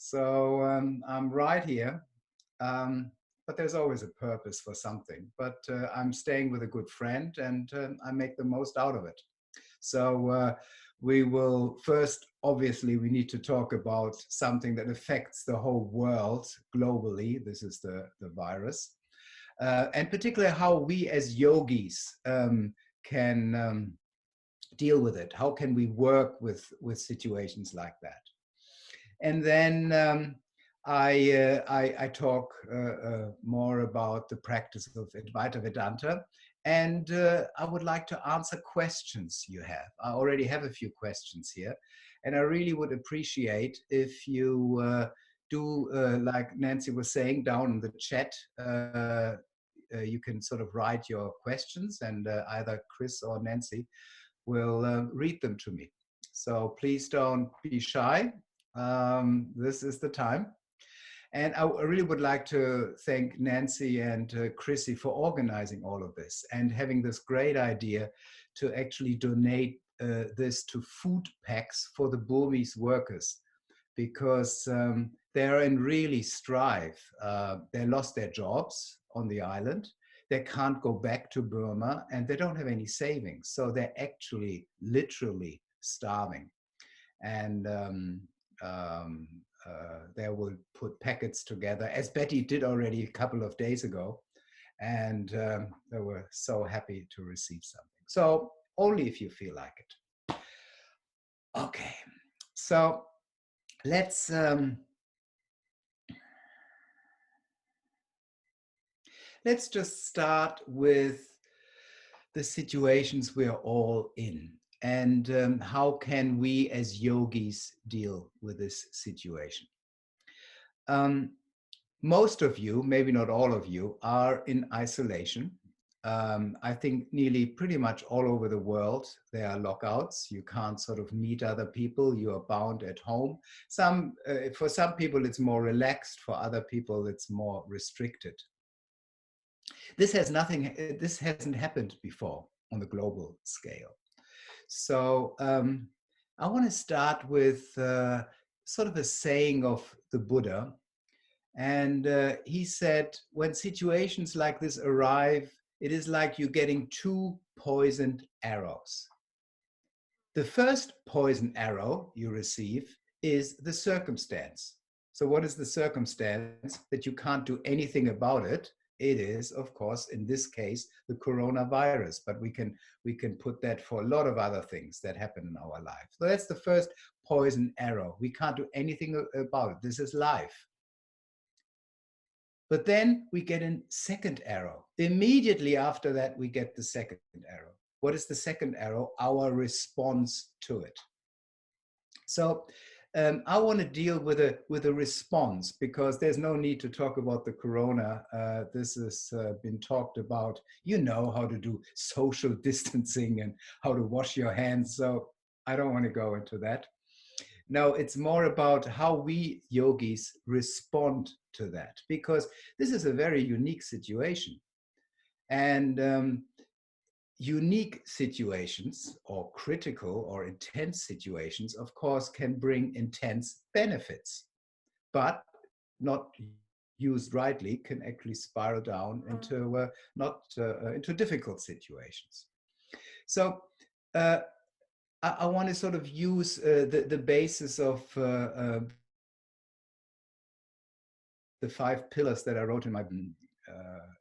So I'm right here, but there's always a purpose for something. But I'm staying with a good friend, and I make the most out of it. So we will first, obviously, we need to talk about something that affects the whole world globally. This is the virus. And particularly how we as yogis can deal with it. How can we work with situations like that? And then I talk more about the practice of Advaita Vedanta. And I would like to answer questions you have. I already have a few questions here. And I really would appreciate if you do, like Nancy was saying, down in the chat, you can sort of write your questions, and either Chris or Nancy will read them to me. So please don't be shy. This is the time. And I really would like to thank Nancy and Chrissy for organizing all of this and having this great idea to actually donate this to food packs for the Burmese workers, because they're in really strife. They lost their jobs on the island. They can't go back to Burma, and they don't have any savings. So they're actually literally starving. And they will put packets together, as Betty did already a couple of days ago. And they were so happy to receive something. So only if you feel like it. Okay, so let's just start with the situations we're all in, and how can we as yogis deal with this situation. Most of you, maybe not all of you, are in isolation. I think nearly pretty much all over the world there are lockouts. You can't sort of meet other people. You are bound at home. For some people it's more relaxed. For other people it's more restricted. This hasn't happened before on the global scale. So I want to start with sort of a saying of the Buddha. And he said, when situations like this arrive, it is like you're getting two poisoned arrows. The first poison arrow you receive is the circumstance. So what is the circumstance? That you can't do anything about it. It is, of course, in this case, the coronavirus, but we can put that for a lot of other things that happen in our life. So that's the first poison arrow. We can't do anything about it. This is life. But then we get a second arrow. Immediately after that, we get the second arrow. What is the second arrow? Our response to it. So I want to deal with a response, because there's no need to talk about the corona. This has been talked about. You know how to do social distancing and how to wash your hands. So I don't want to go into that. No, it's more about how we yogis respond to that, because this is a very unique situation. And unique situations, or critical or intense situations, of course, can bring intense benefits, but not used rightly can actually spiral down into into difficult situations. So I want to sort of use the basis of the 5 pillars that I wrote in my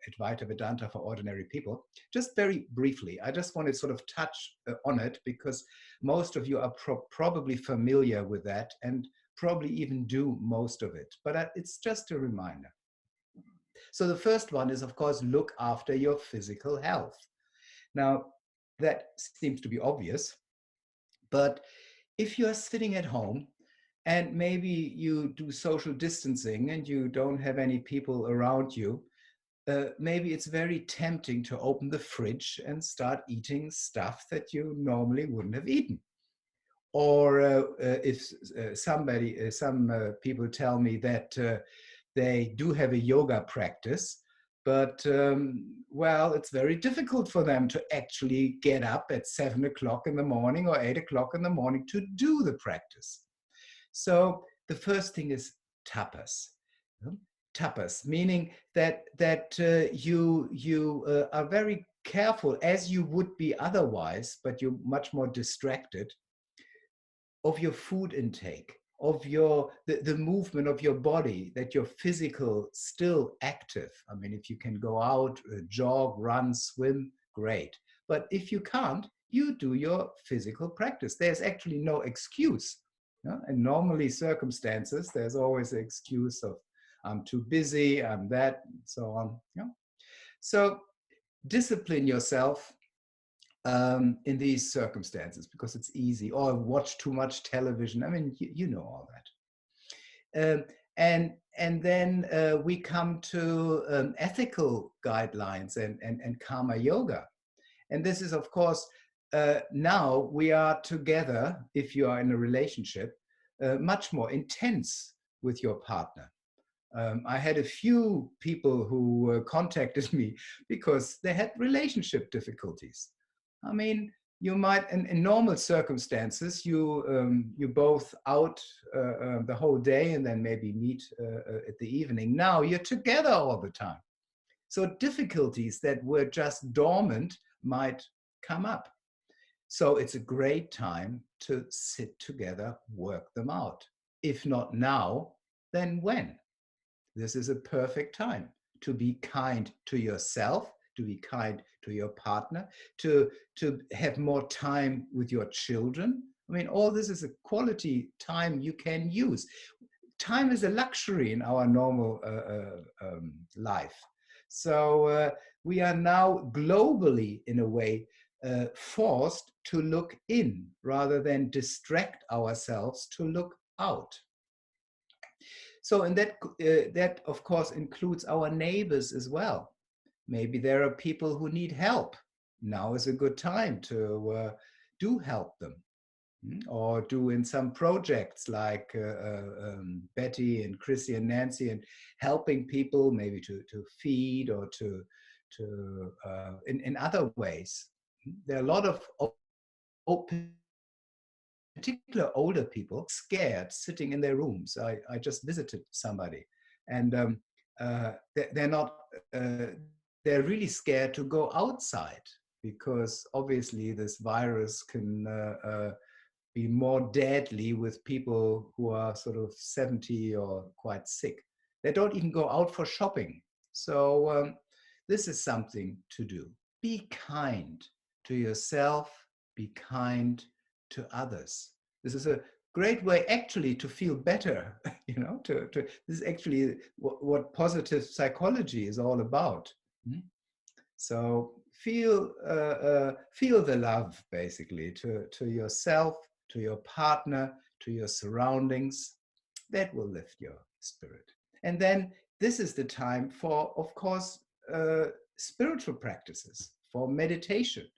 Advaita Vedanta for Ordinary People, just very briefly. I just want to sort of touch on it, because most of you are probably familiar with that and probably even do most of it, but it's just a reminder. So the first one is, of course, look after your physical health. Now, that seems to be obvious, but if you're sitting at home and maybe you do social distancing and you don't have any people around you, maybe it's very tempting to open the fridge and start eating stuff that you normally wouldn't have eaten. Or if some people tell me that they do have a yoga practice, but well, it's very difficult for them to actually get up at 7 o'clock in the morning or 8 o'clock in the morning to do the practice. So the first thing is tapas. Tapas, meaning that you are very careful, as you would be otherwise, but you're much more distracted, of your food intake, of the movement of your body, that you're physical still active. I mean, if you can go out, jog, run, swim, great. But if you can't, you do your physical practice. There's actually no excuse. And normally circumstances, there's always an excuse of I'm too busy, I'm that, and so on. So discipline yourself in these circumstances, because it's easy, or watch too much television. I mean, you know all that. And then we come to ethical guidelines and karma yoga. And this is, of course, now we are together, if you are in a relationship, much more intense with your partner. I had a few people who contacted me because they had relationship difficulties. I mean, you might, in normal circumstances, you both out the whole day and then maybe meet at the evening. Now you're together all the time. So difficulties that were just dormant might come up. So it's a great time to sit together, work them out. If not now, then when? This is a perfect time to be kind to yourself, to be kind to your partner, to have more time with your children. I mean, all this is a quality time you can use. Time is a luxury in our normal life. So we are now globally, in a way, forced to look in rather than distract ourselves to look out. So, and that of course includes our neighbors as well. Maybe there are people who need help. Now is a good time to do help them, or do in some projects like Betty and Chrissy and Nancy, and helping people maybe to feed or to in other ways. There are a lot of particular older people scared sitting in their rooms. I just visited somebody, and they're not, they're really scared to go outside, because obviously this virus can be more deadly with people who are sort of 70 or quite sick. They don't even go out for shopping. So this is something to do. Be kind to yourself, be kind to others. This is a great way actually to feel better, this is actually what positive psychology is all about. So feel the love, basically, to yourself, to your partner, to your surroundings. That will lift your spirit. And then this is the time for, of course, spiritual practices, for meditation,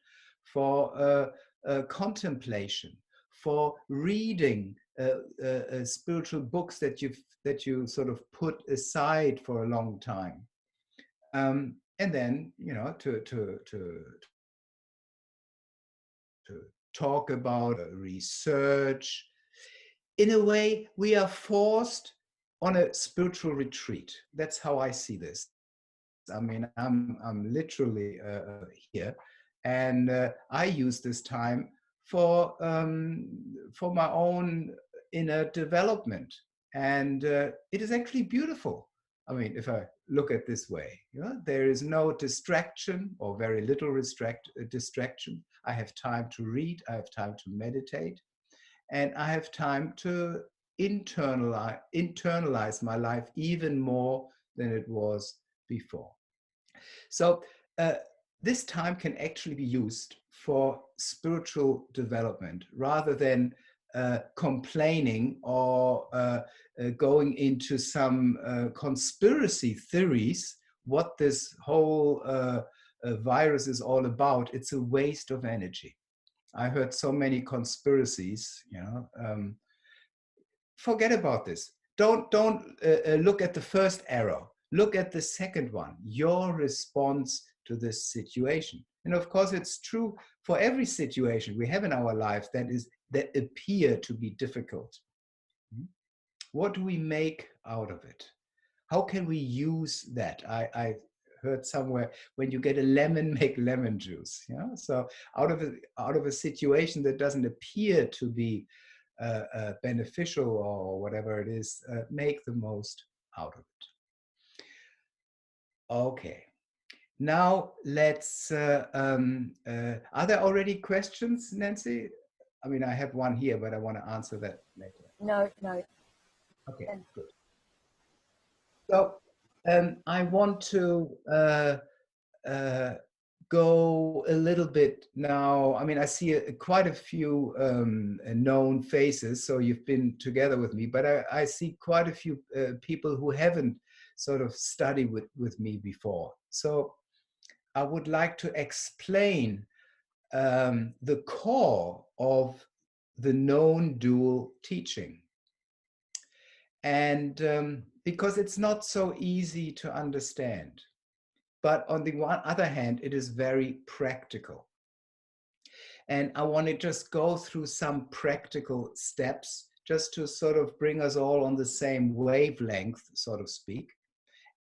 for contemplation, for reading spiritual books that you sort of put aside for a long time. And then, to talk about research. In a way, we are forced on a spiritual retreat. That's how I see this. I mean, I'm literally here, and I use this time for my own inner development, and it is actually beautiful. I mean, if I look at this way, there is no distraction, or very little distraction. I have time to read, I have time to meditate, and I have time to internalize my life even more than it was before. So this time can actually be used for spiritual development, rather than complaining or going into some conspiracy theories, what this whole virus is all about. It's a waste of energy. I heard so many conspiracies, forget about this. Don't look at the first arrow. Look at the second one, your response to this situation. And of course, it's true for every situation we have in our life that appear to be difficult. What do we make out of it? How can we use that? I heard somewhere, when you get a lemon, make lemon juice. Yeah. So out of a situation that doesn't appear to be beneficial or whatever it is, make the most out of it. Okay. Now let's. Are there already questions, Nancy? I mean, I have one here, but I want to answer that later. No, no. Okay, good. So I want to go a little bit now. I mean, I see quite a few known faces, so you've been together with me, but I see quite a few people who haven't sort of studied with me before. So I would like to explain the core of the known dual teaching. And because it's not so easy to understand. But on the other hand, it is very practical. And I want to just go through some practical steps just to sort of bring us all on the same wavelength, so to speak.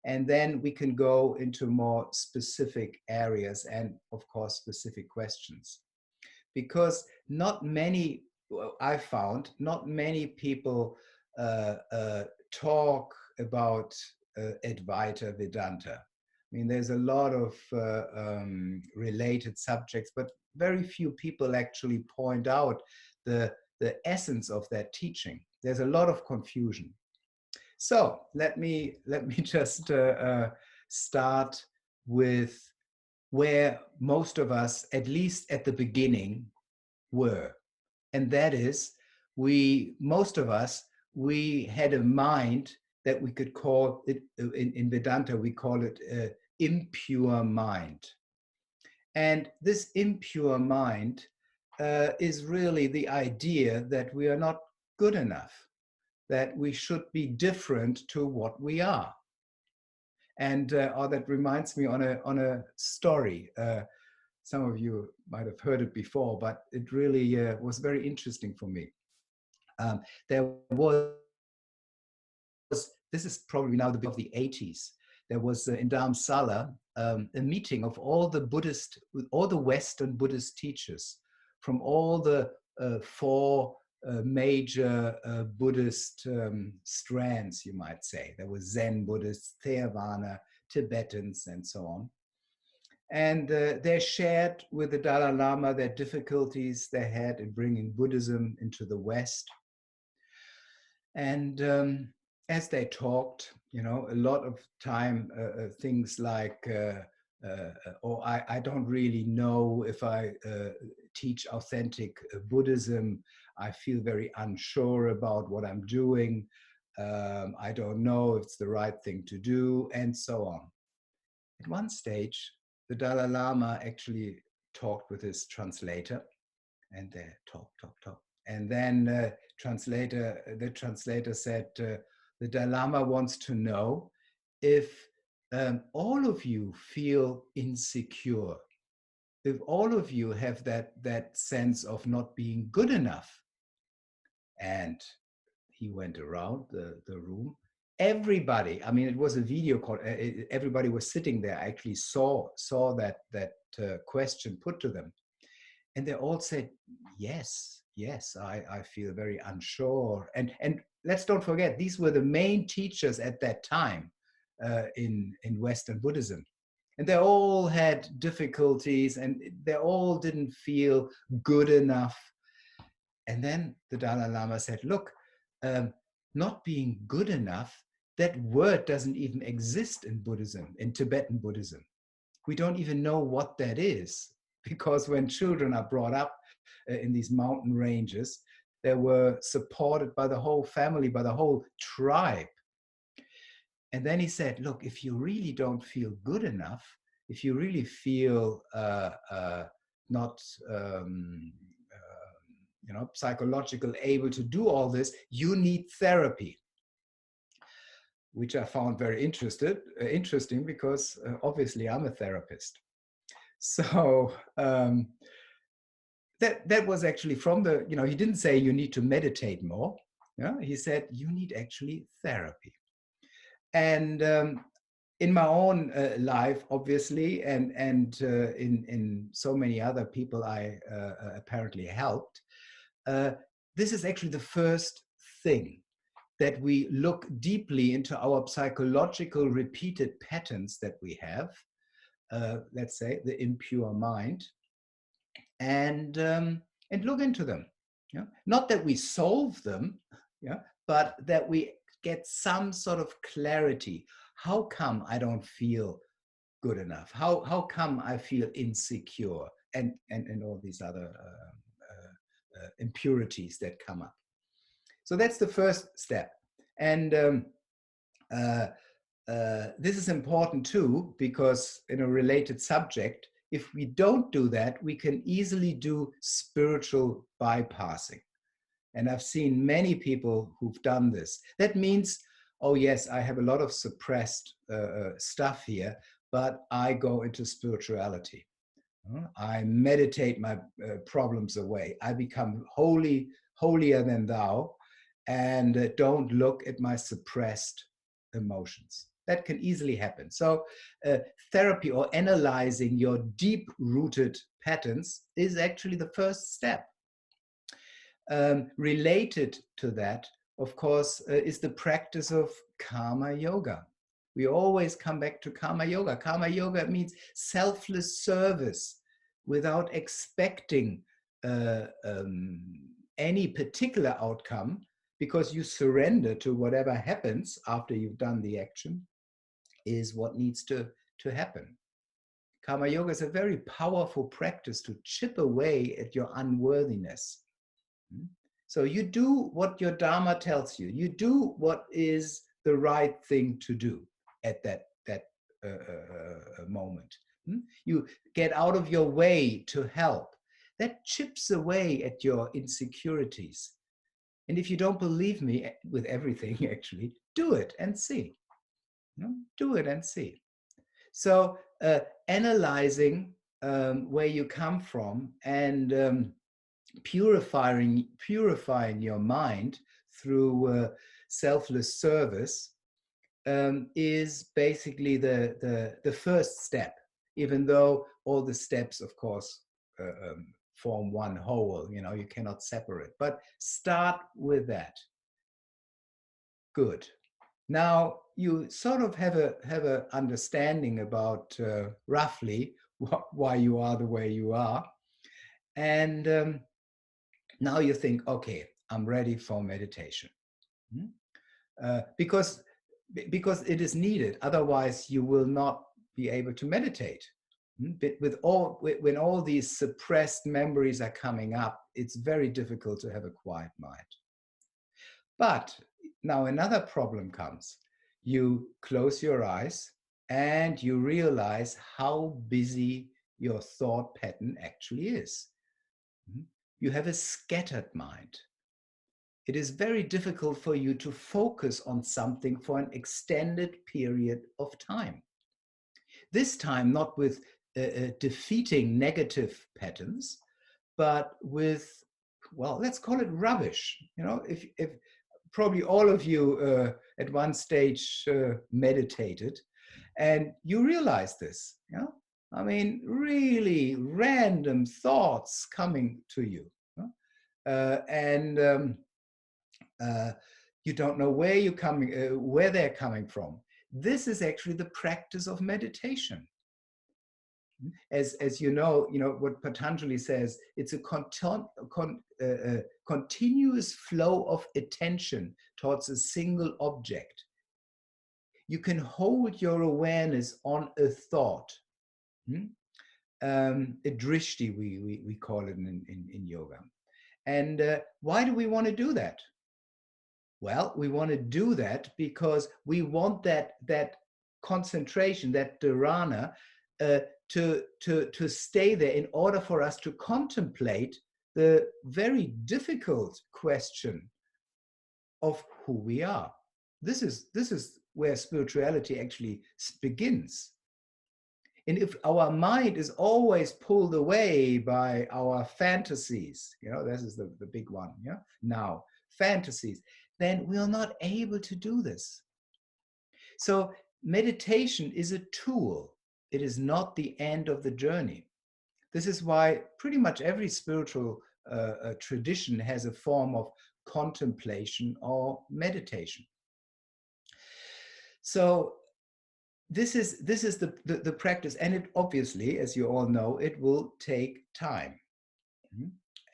And then we can go into more specific areas and, of course, specific questions. Because not many, I found, not many people talk about Advaita Vedanta. I mean, there's a lot of related subjects, but very few people actually point out the essence of that teaching. There's a lot of confusion. So let me just start with where most of us, at least at the beginning, were. And that is, most of us, we had a mind that we could call it, in Vedanta, we call it impure mind. And this impure mind is really the idea that we are not good enough, that we should be different to what we are. And that reminds me on a story. Some of you might have heard it before, but it really was very interesting for me. There was, this is probably now the beginning of the 80s, there was in Dharamsala a meeting of all the Western Buddhist teachers from all the four major Buddhist strands, you might say. There was Zen Buddhists, Theravada, Tibetans, and so on. And they shared with the Dalai Lama their difficulties they had in bringing Buddhism into the West. And as they talked, you know, a lot of time, things like, oh, I don't really know if I teach authentic Buddhism. I feel very unsure about what I'm doing. I don't know if it's the right thing to do, and so on. At one stage, the Dalai Lama actually talked with his translator, and they talk. And then the translator said, the Dalai Lama wants to know if all of you feel insecure, if all of you have that sense of not being good enough. And he went around the room. Everybody, I mean, it was a video call. Everybody was sitting there. I actually saw that question put to them. And they all said, yes, I feel very unsure. And let's don't forget, these were the main teachers at that time in Western Buddhism. And they all had difficulties and they all didn't feel good enough. And then the Dalai Lama said, look, not being good enough, that word doesn't even exist in Buddhism, in Tibetan Buddhism. We don't even know what that is, because when children are brought up in these mountain ranges, they were supported by the whole family, by the whole tribe. And then he said, look, if you really don't feel good enough, if you really feel not psychological able to do all this, you need therapy. Which I found very interesting because obviously I'm a therapist. So that was actually from the, he didn't say you need to meditate more. Yeah, he said, you need actually therapy. And in my own life, obviously, and in so many other people I apparently helped, this is actually the first thing, that we look deeply into our psychological repeated patterns that we have, let's say the impure mind, and look into them. Yeah? Not that we solve them, yeah, but that we get some sort of clarity. How come I don't feel good enough? How come I feel insecure? And all these other impurities that come up. So that's the first step. And this is important too, because in a related subject, if we don't do that, we can easily do spiritual bypassing. And I've seen many people who've done this. That means, oh yes, I have a lot of suppressed stuff here, but I go into spirituality. I meditate my problems away. I become holier than thou, and don't look at my suppressed emotions. That can easily happen. So therapy, or analyzing your deep-rooted patterns, is actually the first step. Related to that, of course, is the practice of karma yoga. We always come back to karma yoga. Karma yoga means selfless service without expecting any particular outcome, because you surrender to whatever happens after you've done the action is what needs to happen. Karma yoga is a very powerful practice to chip away at your unworthiness. So you do what your Dharma tells you. You do what is the right thing to do at that moment. You get out of your way to help. That chips away at your insecurities. And if you don't believe me with everything, actually, do it and see. Do it and see. So analyzing where you come from, and purifying your mind through selfless service is basically the first step, even though all the steps, of course, form one whole. You cannot separate, but start with that. Good. Now you sort of have a understanding about roughly why you are the way you are, and now you think, okay, I'm ready for meditation. Because it is needed. Otherwise, you will not be able to meditate. But when all these suppressed memories are coming up, it's very difficult to have a quiet mind. But now another problem comes. You close your eyes and you realize how busy your thought pattern actually is. You have a scattered mind. It is very difficult for you to focus on something for an extended period of time. This time, not with defeating negative patterns, but with, well, let's call it rubbish. If probably all of you at one stage meditated, and you realize this. I mean, really random thoughts coming to you, and you don't know where they're coming from. This is actually the practice of meditation. As you know what Patanjali says, it's a continuous flow of attention towards a single object. You can hold your awareness on a thought. A drishti, we call it in yoga. And why do we want to do that? Well, we want to do that because we want that concentration, that dharana, to stay there in order for us to contemplate the very difficult question of who we are. This is where spirituality actually begins. And if our mind is always pulled away by our fantasies, this is the big one, now, fantasies, then we're not able to do this. So meditation is a tool. It is not the end of the journey. This is why pretty much every spiritual tradition has a form of contemplation or meditation. So this is the practice, and it obviously, as you all know, it will take time.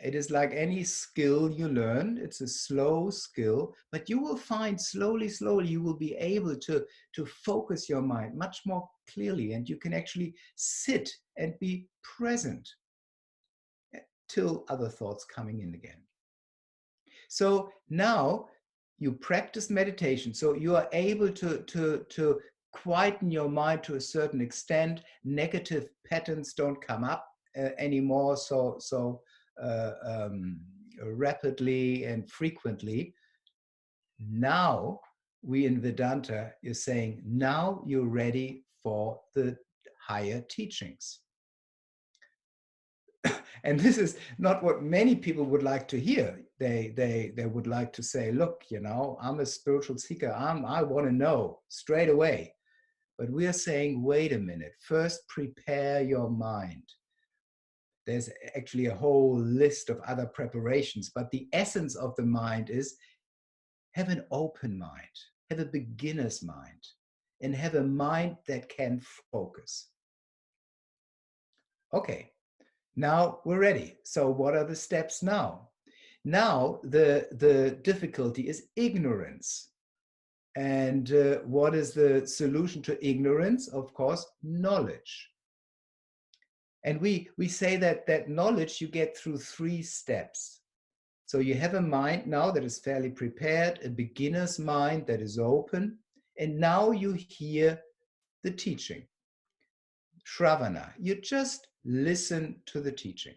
It is like any skill you learn. It's a slow skill, but you will find slowly, you will be able to focus your mind much more clearly, and you can actually sit and be present till other thoughts coming in again. So now you practice meditation, so you are able to quieten your mind to a certain extent. Negative patterns don't come up anymore so rapidly and frequently. Now we in Vedanta is saying, now you're ready for the higher teachings. And this is not what many people would like to hear. They would like to say, look, I'm a spiritual seeker. I want to know straight away. But we are saying, wait a minute, first prepare your mind. There's actually a whole list of other preparations, but the essence of the mind is have an open mind, have a beginner's mind, and have a mind that can focus. Okay, now we're ready. So what are the steps now? Now the difficulty is ignorance. And what is the solution to ignorance? Of course, knowledge. And we say that knowledge you get through 3 steps. So you have a mind now that is fairly prepared, a beginner's mind that is open, and now you hear the teaching. Shravana, you just listen to the teaching.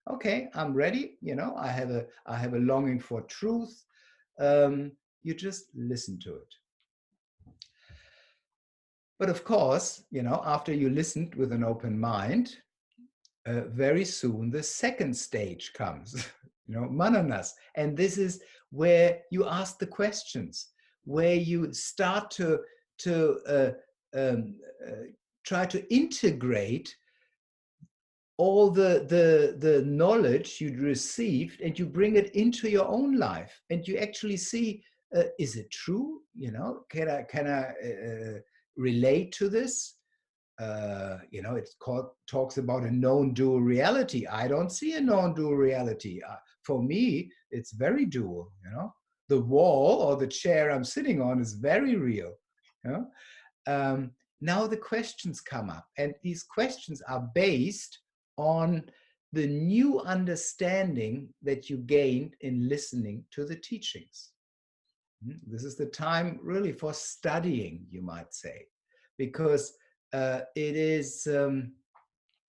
Okay, I'm ready. I have a longing for truth. You just listen to it. But of course, after you listened with an open mind, very soon the second stage comes, mananas. And this is where you ask the questions, where you start to try to integrate all the knowledge you'd received, and you bring it into your own life, and you actually see, is it true? Can I relate to this? It talks about a known dual reality. I don't see a known dual reality. For me, it's very dual. The wall or the chair I'm sitting on is very real. Now the questions come up, and these questions are based on the new understanding that you gained in listening to the teachings. This is the time really for studying, you might say, because it is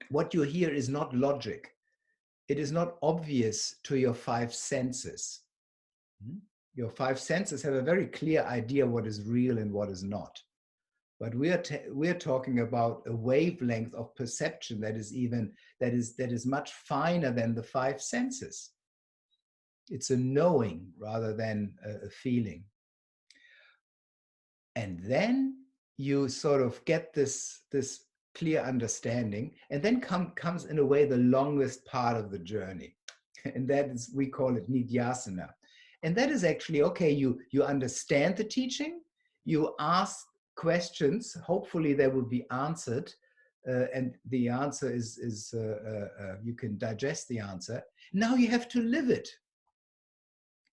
what you hear is not logic. It is not obvious to your 5 senses. Your 5 senses have a very clear idea what is real and what is not. But we are talking about a wavelength of perception that is much finer than the 5 senses. It's a knowing rather than a feeling. And then you sort of get this clear understanding, and then comes in a way the longest part of the journey, and that is, we call it nidhyasana. And that is actually, okay, you understand the teaching, you ask questions, hopefully they will be answered, and the answer is you can digest the answer. Now you have to live it.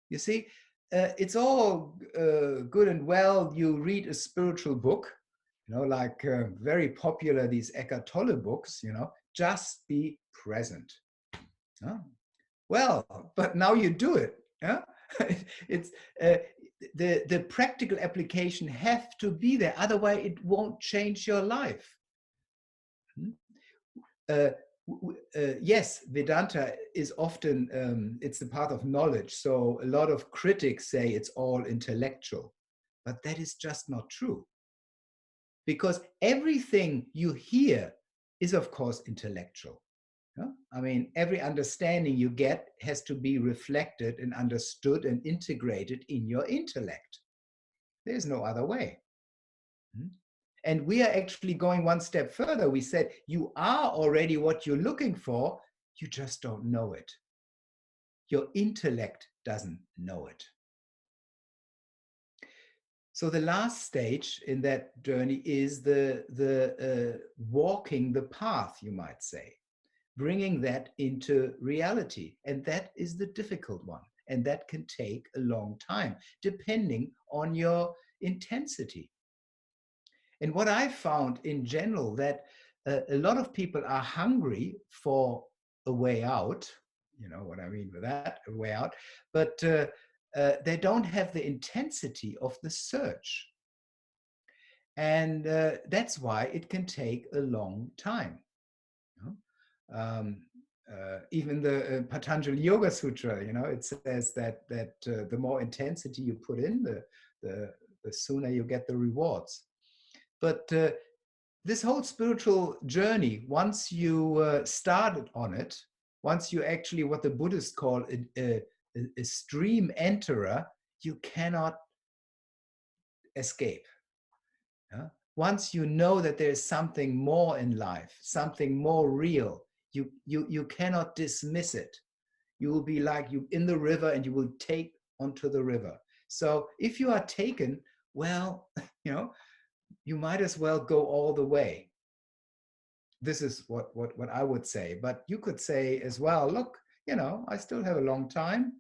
You see, it's all good and well. You read a spiritual book, like very popular, these Eckhart Tolle books, just be present. Well, but now you do it. It's the practical application have to be there, otherwise it won't change your life. Yes, Vedanta is often, it's the path of knowledge. So a lot of critics say it's all intellectual, but that is just not true. Because everything you hear is, of course, intellectual. I mean, every understanding you get has to be reflected and understood and integrated in your intellect. There's no other way. And we are actually going one step further. We said, you are already what you're looking for, you just don't know it. Your intellect doesn't know it. So the last stage in that journey is the walking the path, you might say, bringing that into reality. And that is the difficult one. And that can take a long time, depending on your intensity. And what I found in general, that a lot of people are hungry for a way out. You know what I mean with that, a way out. But they don't have the intensity of the search. And that's why it can take a long time. Even the Patanjali Yoga Sutra, it says that the more intensity you put in, the sooner you get the rewards. But this whole spiritual journey, once you started on it, once you actually, what the Buddhists call a stream enterer, you cannot escape. Once you know that there's something more in life, something more real, you cannot dismiss it. You will be like you in the river and you will take onto the river. So if you are taken, well, you might as well go all the way. This is what I would say. But you could say as well, look, I still have a long time.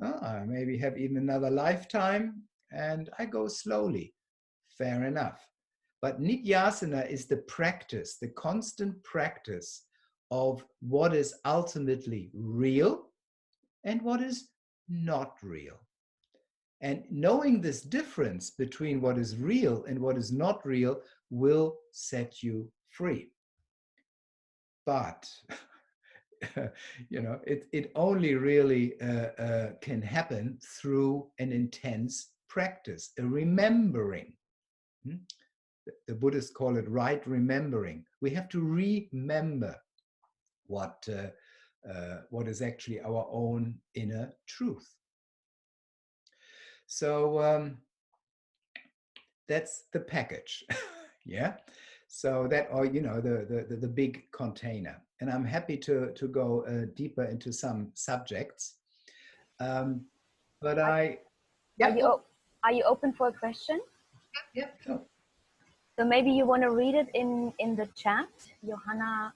I maybe have even another lifetime, and I go slowly. Fair enough. But Nidhyasana is the practice, the constant practice of what is ultimately real and what is not real. And knowing this difference between what is real and what is not real will set you free. But, it only really can happen through an intense practice, a remembering. The Buddhists call it right remembering. We have to remember what is actually our own inner truth. So that's the package. Yeah. So that, or the big container. And I'm happy to go deeper into some subjects. But are you open for a question? Yeah, sure. So maybe you want to read it in the chat. Johanna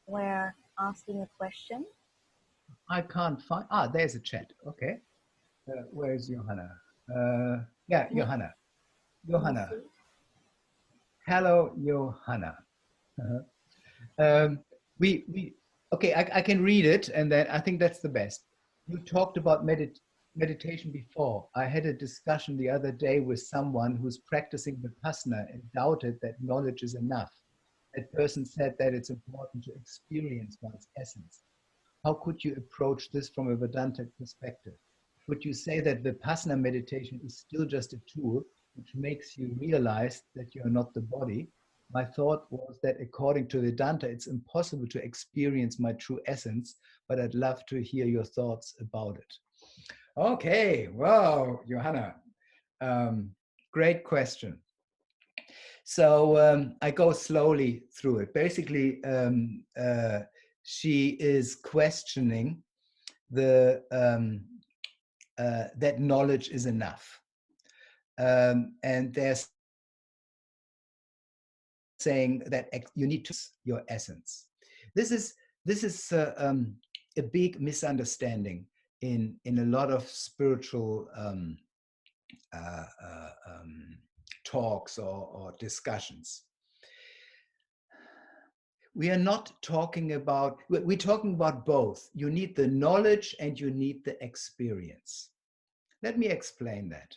were asking a question. I can't find. There's a chat. Okay. Where is Johanna? Yeah, Johanna. Johanna. Hello, Johanna. Okay, I can read it, and then I think that's the best. You talked about meditation before. I had a discussion the other day with someone who's practicing Vipassana and doubted that knowledge is enough. That person said that it's important to experience one's essence. How could you approach this from a Vedanta perspective? Would you say that Vipassana meditation is still just a tool which makes you realize that you are not the body? My thought was that according to Vedanta, it's impossible to experience my true essence, but I'd love to hear your thoughts about it. Okay, wow, Johanna, great question. So I go slowly through it. Basically, she is questioning that knowledge is enough, and they're saying that you need to your essence. This is a big misunderstanding in a lot of spiritual talks or discussions. We are not talking about, we're talking about both. You need the knowledge and you need the experience. Let me explain that.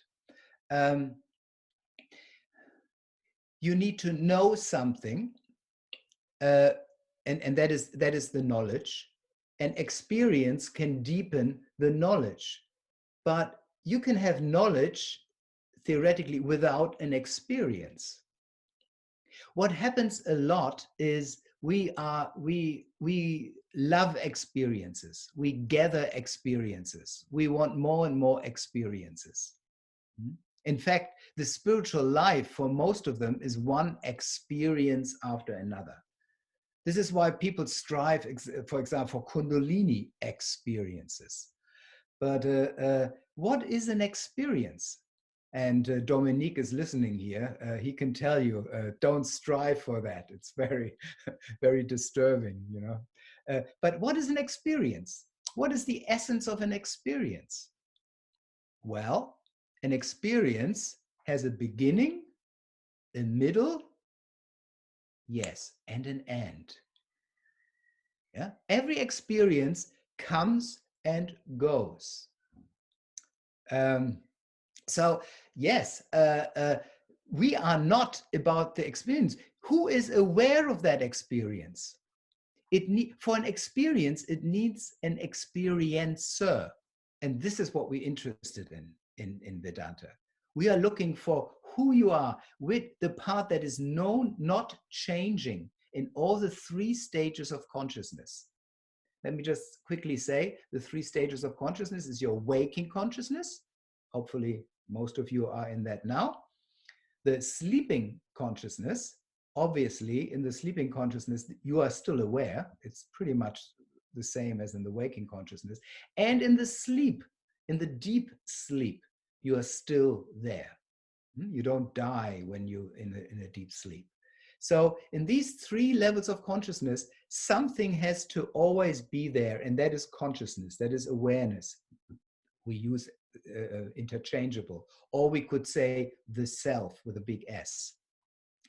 You need to know something, and that is the knowledge, and experience can deepen the knowledge. But you can have knowledge theoretically without an experience. What happens a lot is we love experiences. We gather experiences. We want more and more experiences. In fact, the spiritual life for most of them is one experience after another. This is why people strive, for example, for Kundalini experiences. But what is an experience? And Dominique is listening here. He can tell you, don't strive for that. It's very, very disturbing, you know. But what is an experience? What is the essence of an experience? Well, an experience has a beginning, a middle, yes, and an end. Yeah? Every experience comes and goes. So yes, we are not about the experience. Who is aware of that experience? For an experience, it needs an experiencer. And this is what we're interested in Vedanta. We are looking for who you are with the part that is known, not changing in all the three stages of consciousness. Let me just quickly say the three stages of consciousness is your waking consciousness. Hopefully, most of you are in that now. The sleeping consciousness, obviously, in the sleeping consciousness, you are still aware. It's pretty much the same as in the waking consciousness. And in the sleep, in the deep sleep, you are still there. You don't die when you're in a deep sleep. So in these three levels of consciousness, something has to always be there, and that is consciousness, that is awareness. We use interchangeable, or we could say the self with a big S.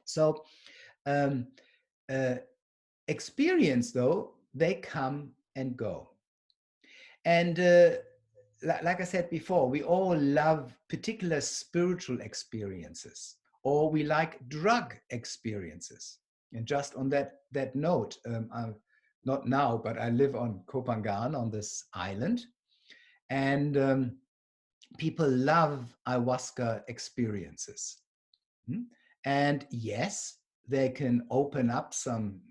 So experience, though, they come and go. And like I said before, we all love particular spiritual experiences, or we like drug experiences. And just on that note, not now, but I live on Kopangan, on this island, and people love ayahuasca experiences. And yes, they can open up some,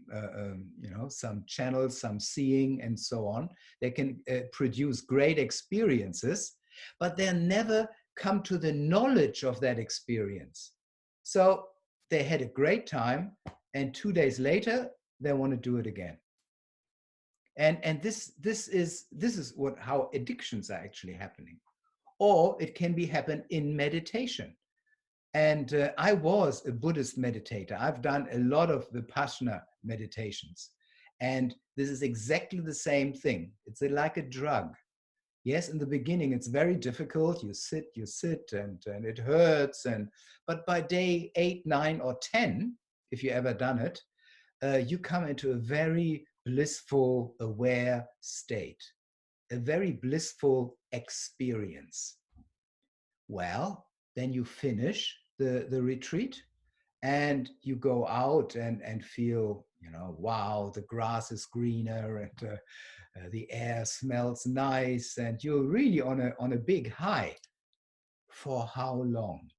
some channels, some seeing, and so on. They can produce great experiences, but they'll never come to the knowledge of that experience. So they had a great time, and 2 days later, they want to do it again. And this is how addictions are actually happening. Or it can happen in meditation. And I was a Buddhist meditator. I've done a lot of Vipassana meditations. And this is exactly the same thing. It's like a drug. Yes, in the beginning, it's very difficult. You sit, and it hurts. But by day 8, 9, or 10, if you ever done it, you come into a very blissful, aware state, a very blissful experience. Well, then you finish the retreat and you go out and feel, wow, the grass is greener and the air smells nice, and you're really on a big high. For how long?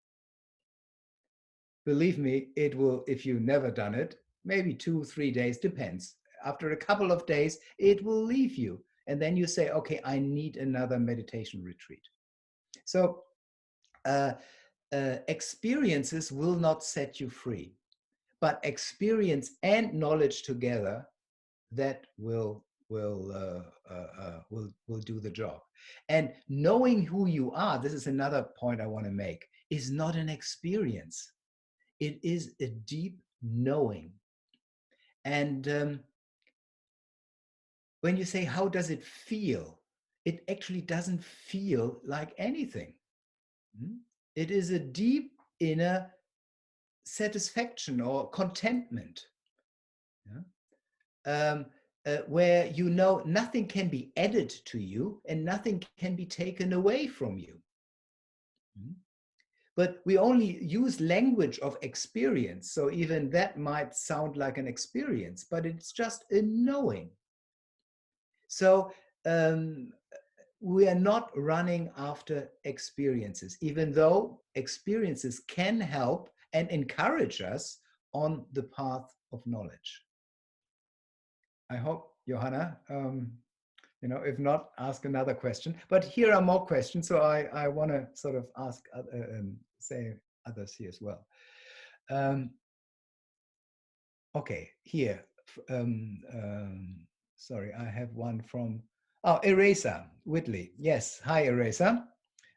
Believe me, it will, if you've never done it, maybe 2, 3 days, depends. After a couple of days, it will leave you. And then you say, okay, I need another meditation retreat. So experiences will not set you free, but experience and knowledge together, that will do the job. And knowing who you are, this is another point I want to make, is not an experience. It is a deep knowing. And when you say, how does it feel? It actually doesn't feel like anything. It is a deep inner satisfaction or contentment, where nothing can be added to you and nothing can be taken away from you. But we only use language of experience, so even that might sound like an experience, but it's just a knowing. So we are not running after experiences, even though experiences can help and encourage us on the path of knowledge. I hope, Johanna, if not, ask another question. But here are more questions, so I want to sort of ask, say others here as well. Okay, here. Sorry, I have one from, Erasa Whitley. Yes, hi, Erasa.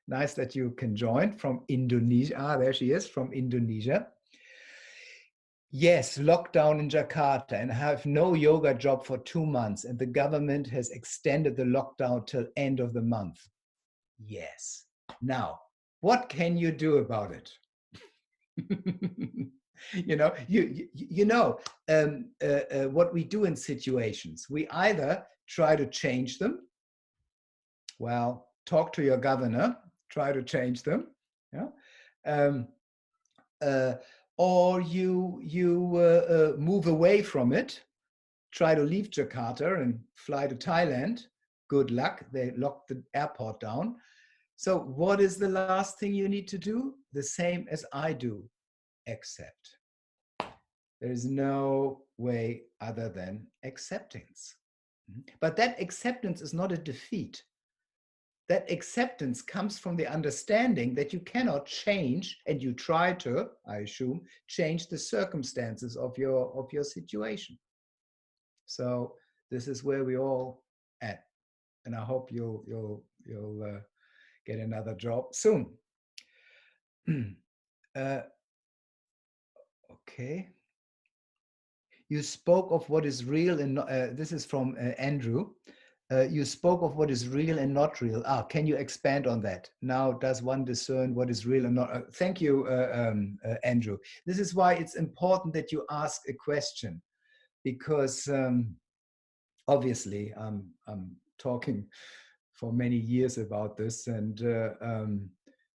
Nice that you can join from Indonesia. There she is, from Indonesia. Yes, lockdown in Jakarta, and I have no yoga job for 2 months, and the government has extended the lockdown till end of the month. Yes. Now, what can you do about it? What we do in situations, we either try to change them. Well, talk to your governor, try to change them. Yeah. Or you move away from it, try to leave Jakarta and fly to Thailand. Good luck. They locked the airport down. So what is the last thing you need to do? The same as I do, accept. There is no way other than acceptance. But that acceptance is not a defeat. That acceptance comes from the understanding that you cannot change, and you try to, I assume, change the circumstances of your situation. So this is where we all at, and I hope you'll get another job soon. Okay. You spoke of what is real, and this is from Andrew. You spoke of what is real and not real. Can you expand on that? Now, does one discern what is real and not? Thank you, Andrew. This is why it's important that you ask a question, because obviously I'm talking for many years about this, and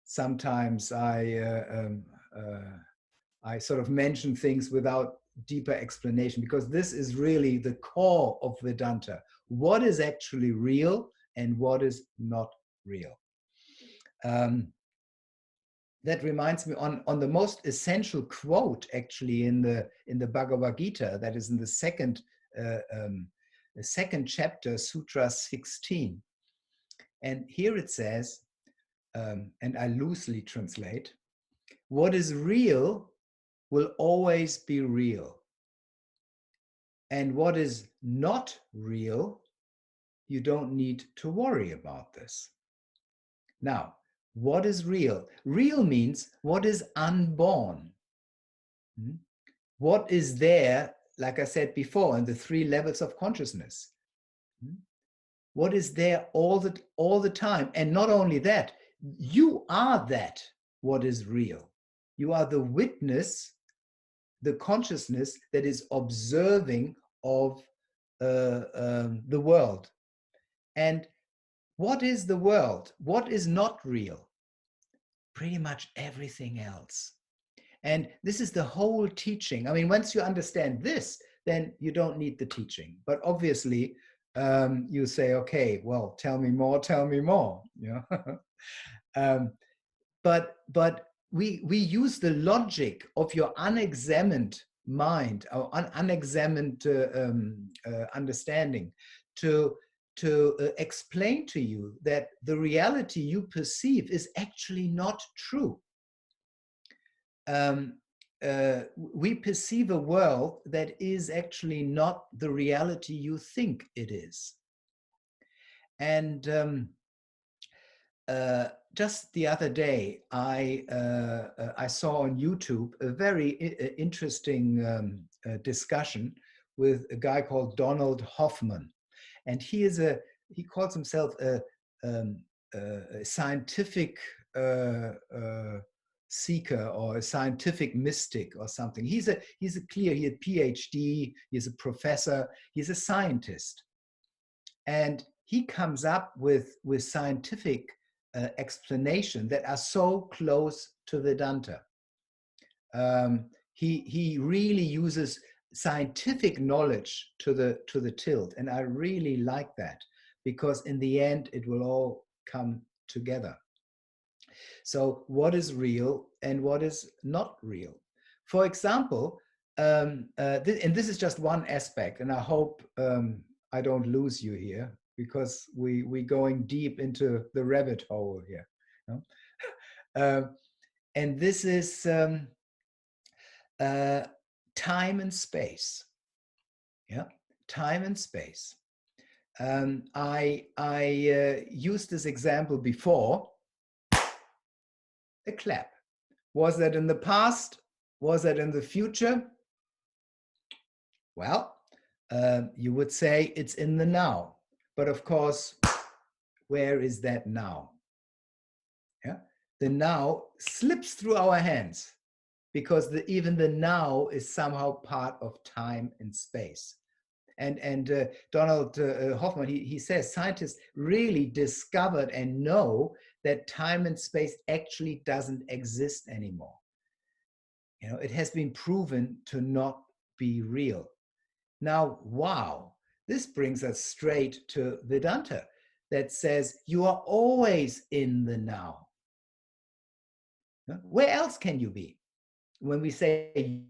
sometimes I sort of mention things without deeper explanation, because this is really the core of Vedanta. What is actually real and what is not real? That reminds me on the most essential quote actually in the Bhagavad Gita, that is in the second chapter, Sutra 16. And here it says, and I loosely translate, what is real will always be real. And what is not real, you don't need to worry about this. Now, what is real? Real means what is unborn. What is there, like I said before, in the 3 levels of consciousness. What is there all the time? And not only that, you are that, what is real. You are the witness, the consciousness that is observing of the world. And what is the world? What is not real? Pretty much everything else. And this is the whole teaching. I mean, once you understand this, then you don't need the teaching. But obviously, you say, okay, well, tell me more, tell me more. You know? But we use the logic of your unexamined mind, or unexamined understanding to explain to you that the reality you perceive is actually not true. We perceive a world that is actually not the reality you think it is. And just the other day, I saw on YouTube a very interesting discussion with a guy called Donald Hoffman, and he calls himself a scientific seeker, or a scientific mystic or something. He had PhD, he's a professor, he's a scientist. And he comes up with scientific explanation that are so close to Vedanta. He really uses scientific knowledge to the tilt, and I really like that, because in the end it will all come together. So what is real and what is not real? For example, and this is just one aspect, and I hope I don't lose you here, because we're going deep into the rabbit hole here. You know? And this is time and space. Yeah, time and space. I used this example before. A clap. Was that in the past? Was that in the future? Well, you would say it's in the now. But of course, where is that now? Yeah? The now slips through our hands, because even the now is somehow part of time and space. And Donald Hoffman, he says scientists really discovered and know that time and space actually doesn't exist anymore. You know, it has been proven to not be real. Now, wow, this brings us straight to Vedanta, that says you are always in the now. Where else can you be? When we say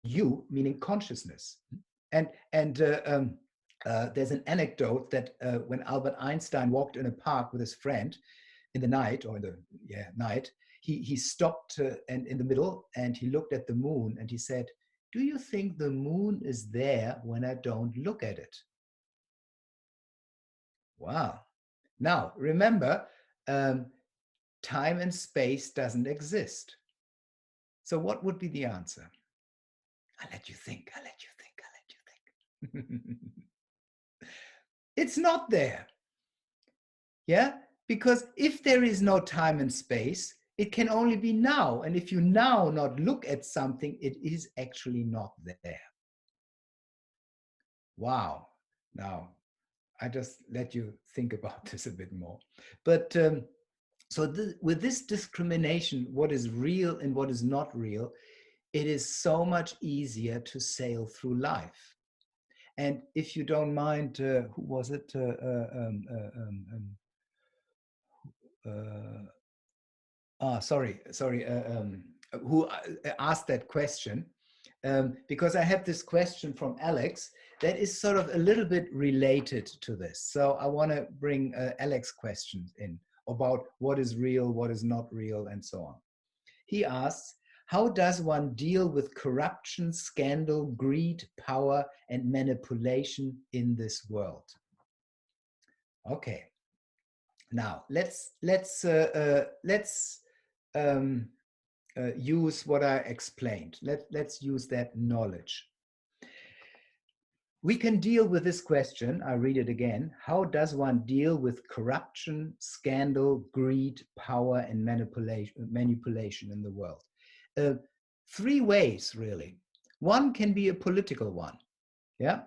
you, meaning consciousness. And there's an anecdote that when Albert Einstein walked in a park with his friend in the night, or in the night, he stopped and in the middle, and he looked at the moon, and he said, "Do you think the moon is there when I don't look at it?" Wow. Now, remember, time and space doesn't exist. So what would be the answer? I'll let you think. I'll let you think. I'll let you think. It's not there. Yeah? Because if there is no time and space, it can only be now. And if you now not look at something, it is actually not there. Wow. Now, I just let you think about this a bit more. But with this discrimination, what is real and what is not real, it is so much easier to sail through life. And if you don't mind, who was it? Sorry, who asked that question? Because I have this question from Alex that is sort of a little bit related to this. So I want to bring Alex's questions in about what is real, what is not real, and so on. He asks, how does one deal with corruption, scandal, greed, power, and manipulation in this world? Okay. Now let's use what I explained. Let's use that knowledge. We can deal with this question. I read it again. How does one deal with corruption, scandal, greed, power, and manipulation in the world? Three ways, really. One can be a political one. Yeah.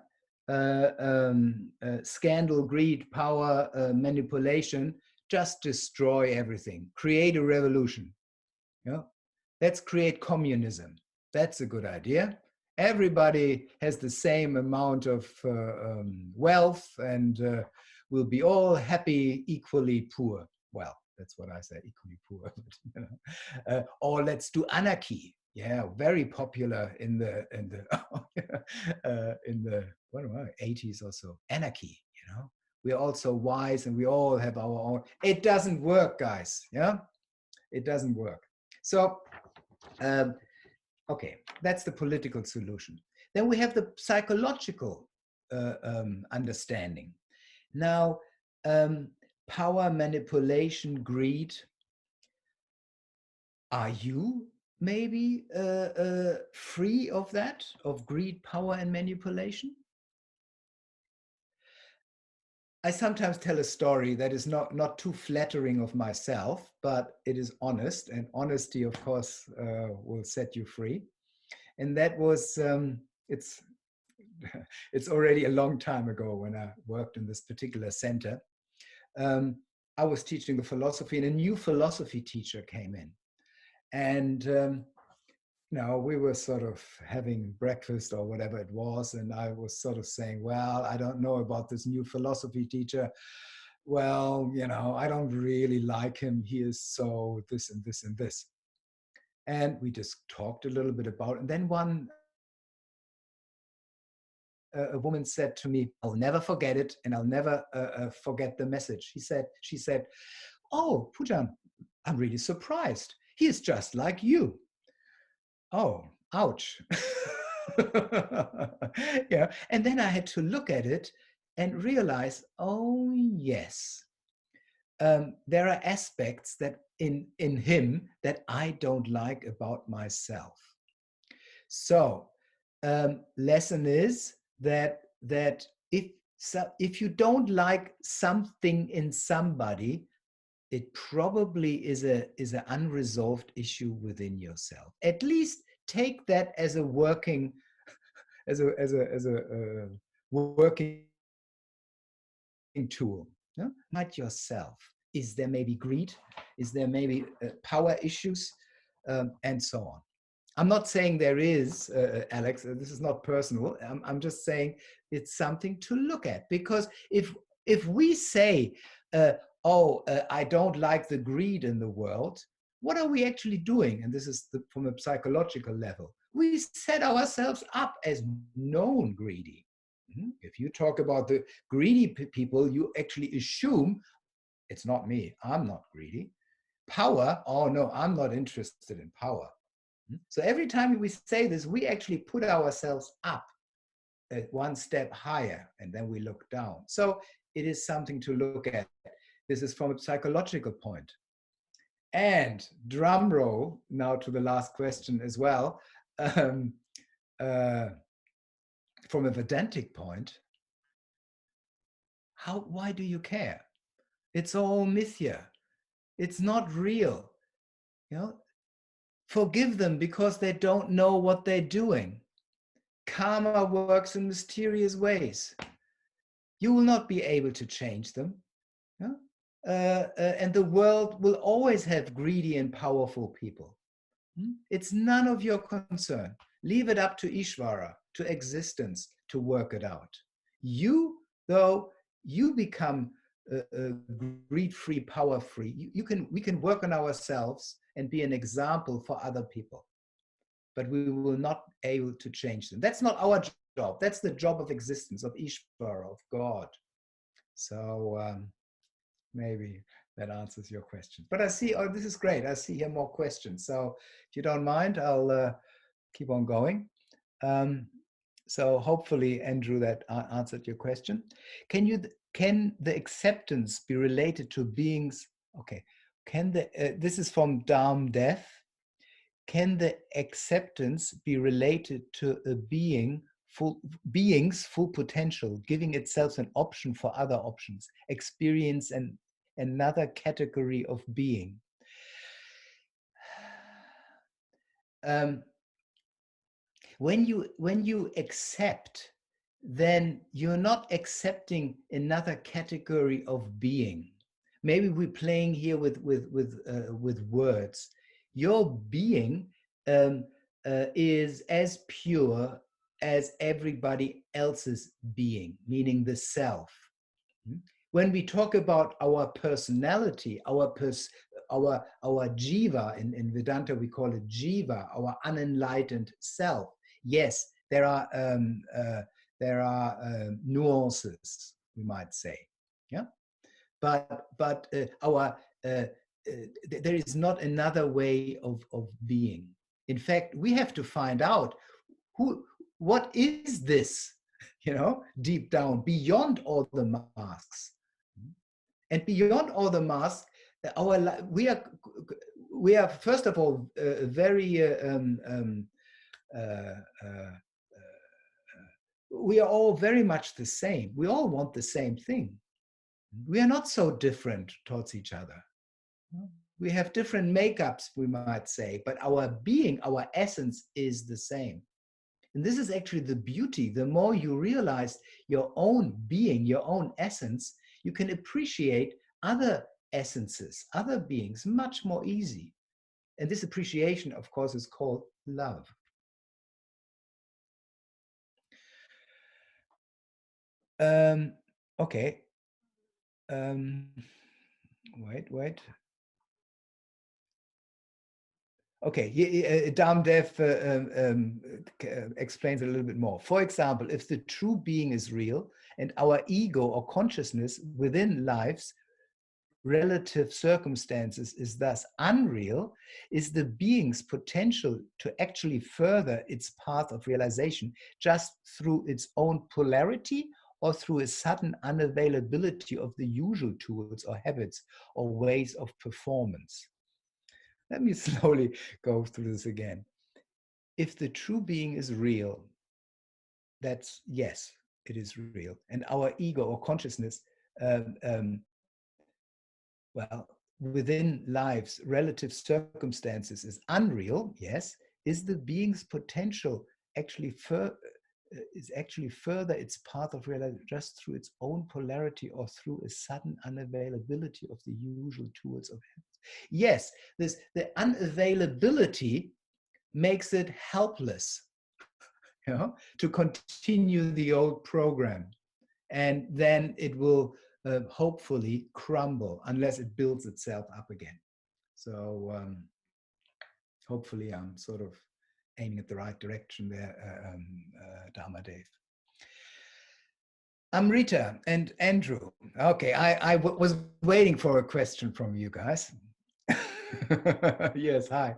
Scandal, greed, power, manipulation, just destroy everything. Create a revolution. Yeah. Let's create communism. That's a good idea. Everybody has the same amount of wealth, and we'll be all happy, equally poor. Well, that's what I said, equally poor. Or let's do anarchy. Yeah, very popular in the what am I, 80s or so. Anarchy, you know. We're all so wise and we all have our own. It doesn't work, guys. Yeah, it doesn't work. So okay, that's the political solution. Then we have the psychological understanding. Now, power, manipulation, greed. Are you maybe free of that, of greed, power, and manipulation? I sometimes tell a story that is not too flattering of myself, but it is honest, and honesty, of course, will set you free. And that was, it's already a long time ago when I worked in this particular center. I was teaching the philosophy, and a new philosophy teacher came in. And we were sort of having breakfast or whatever it was, and I was sort of saying, well, I don't know about this new philosophy teacher. Well, I don't really like him. He is so this and this and this. And we just talked a little bit about it. And then a woman said to me, I'll never forget it, and I'll never forget the message. She said, oh, Pujan, I'm really surprised. He is just like you. Oh, ouch. Yeah. And then I had to look at it and realize, oh, yes, there are aspects that in him that I don't like about myself. So lesson is that if you don't like something in somebody, it probably is an unresolved issue within yourself. At least take that as a working working tool. Yeah? Not yourself. Is there maybe greed? Is there maybe power issues, and so on? I'm not saying there is, Alex. This is not personal. I'm just saying it's something to look at, because if we say, I don't like the greed in the world, what are we actually doing? And this is from a psychological level. We set ourselves up as known greedy. If you talk about the greedy people, you actually assume it's not me. I'm not greedy. Power, oh no, I'm not interested in power. So every time we say this, we actually put ourselves up one step higher, and then we look down. So it is something to look at. This is from a psychological point. And drum roll now to the last question as well. Um, from a Vedantic point, why do you care? It's all Mithya. It's not real. You know, forgive them because they don't know what they're doing. Karma works in mysterious ways. You will not be able to change them. Yeah? And the world will always have greedy and powerful people. It's none of your concern. Leave it up to Ishvara, to existence, to work it out. You, though, you become greed-free, power-free. We can work on ourselves and be an example for other people, but we will not be able to change them. That's not our job. That's the job of existence, of Ishvara, of God. So maybe that answers your question. But I see, oh, this is great. I see here more questions. So if you don't mind, I'll keep on going. So hopefully, Andrew, that answered your question. Can the acceptance be related to beings? Okay. This is from Dharm Death. Can the acceptance be related to a being's full potential, giving itself an option for other options, experience and another category of being? When you accept, then you're not accepting another category of being. Maybe we're playing here with words. Your being is as pure as everybody else's being, meaning the self. When we talk about our personality, our jiva, in Vedanta we call it jiva, our unenlightened self. Yes, there are nuances, we might say, yeah. But there is not another way of being. In fact, we have to find out what is this, deep down, beyond all the masks. And beyond all the masks, we are first of all very we are all very much the same. We all want the same thing. We are not so different towards each other. We have different makeups, we might say, but our being, our essence is the same. And this is actually the beauty. The more you realize your own being, your own essence, you can appreciate other essences, other beings much more easy. And this appreciation, of course, is called love. Okay. Wait. Okay, Damdev explains a little bit more. For example, if the true being is real and our ego or consciousness within lives relative circumstances is thus unreal, is the being's potential to actually further its path of realization just through its own polarity or through a sudden unavailability of the usual tools or habits or ways of performance? Let me slowly go through this again. If the true being is real, that's yes, it is real. And our ego or consciousness, um, um, well, within life's relative circumstances is unreal, yes, is the being's potential actually is actually further its path of realization just through its own polarity or through a sudden unavailability of the usual tools of habits. Yes, the unavailability makes it helpless, to continue the old program. And then it will hopefully crumble unless it builds itself up again. So hopefully I'm sort of aiming at the right direction there, Dharmadev. Amrita and Andrew. Okay, I was waiting for a question from you guys. Yes, hi.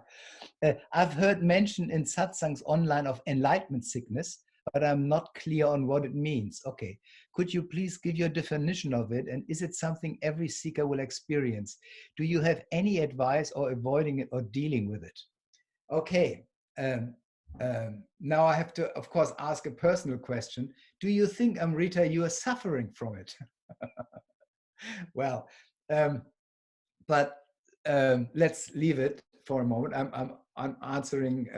I've heard mention in Satsangs online of enlightenment sickness, but I'm not clear on what it means. Okay, could you please give your definition of it? And is it something every seeker will experience? Do you have any advice or avoiding it or dealing with it? Okay, now I have to, of course, ask a personal question. Do you think, Amrita, you are suffering from it? Well, but let's leave it for a moment. I'm answering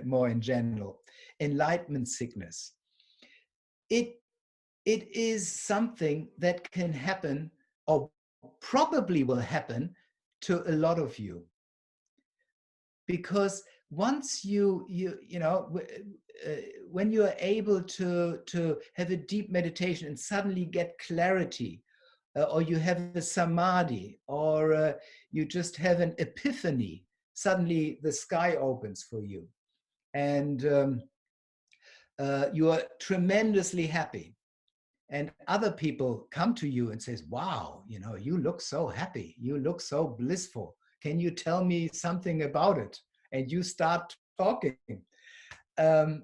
more in general. Enlightenment sickness. It is something that can happen, or probably will happen, to a lot of you, because once when you are able to have a deep meditation and suddenly get clarity, or you have a samadhi, or you just have an epiphany, suddenly the sky opens for you, and you are tremendously happy. And other people come to you and says, wow, you look so happy, you look so blissful. Can you tell me something about it? And you start talking. And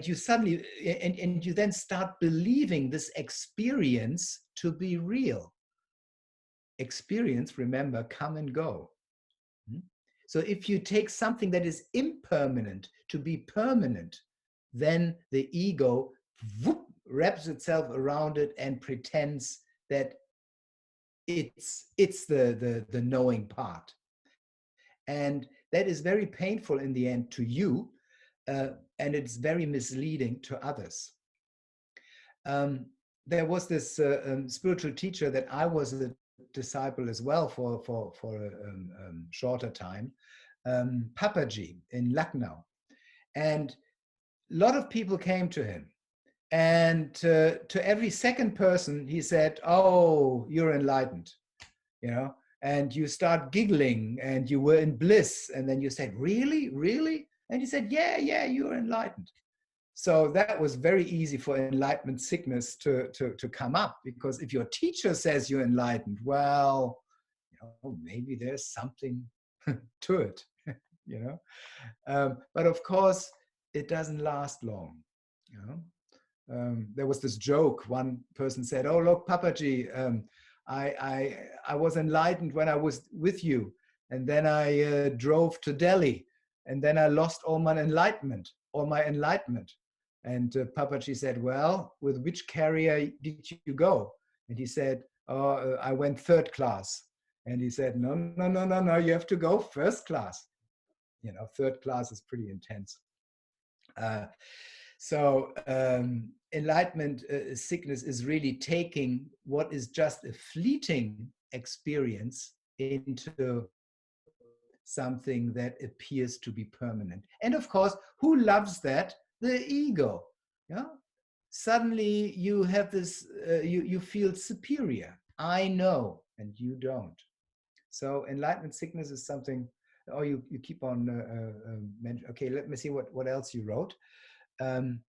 you suddenly, and you then start believing this experience to be real. Experience, remember, come and go. So if you take something that is impermanent to be permanent, then the ego wraps itself around it and pretends that it's the knowing part. And that is very painful in the end to you, and it's very misleading to others. There was this spiritual teacher that I was a disciple as well for a shorter time, Papaji in Lucknow. And a lot of people came to him. And to every second person, he said, oh, you're enlightened, and you start giggling and you were in bliss. And then you said, really, really? And he said, yeah, you're enlightened. So that was very easy for enlightenment sickness to come up, because if your teacher says you're enlightened, well, maybe there's something to it, but of course, it doesn't last long, There was this joke. One person said, oh, look, Papaji, I was enlightened when I was with you. And then I drove to Delhi. And then I lost all my enlightenment. And Papaji said, well, with which carrier did you go? And he said, oh, I went third class. And he said, no, you have to go first class. Third class is pretty intense. So enlightenment sickness is really taking what is just a fleeting experience into something that appears to be permanent. And of course, who loves that? The ego. Suddenly you have this, you feel superior. I know, and you don't. So enlightenment sickness is something Oh, you keep on okay, let me see what else you wrote. Um,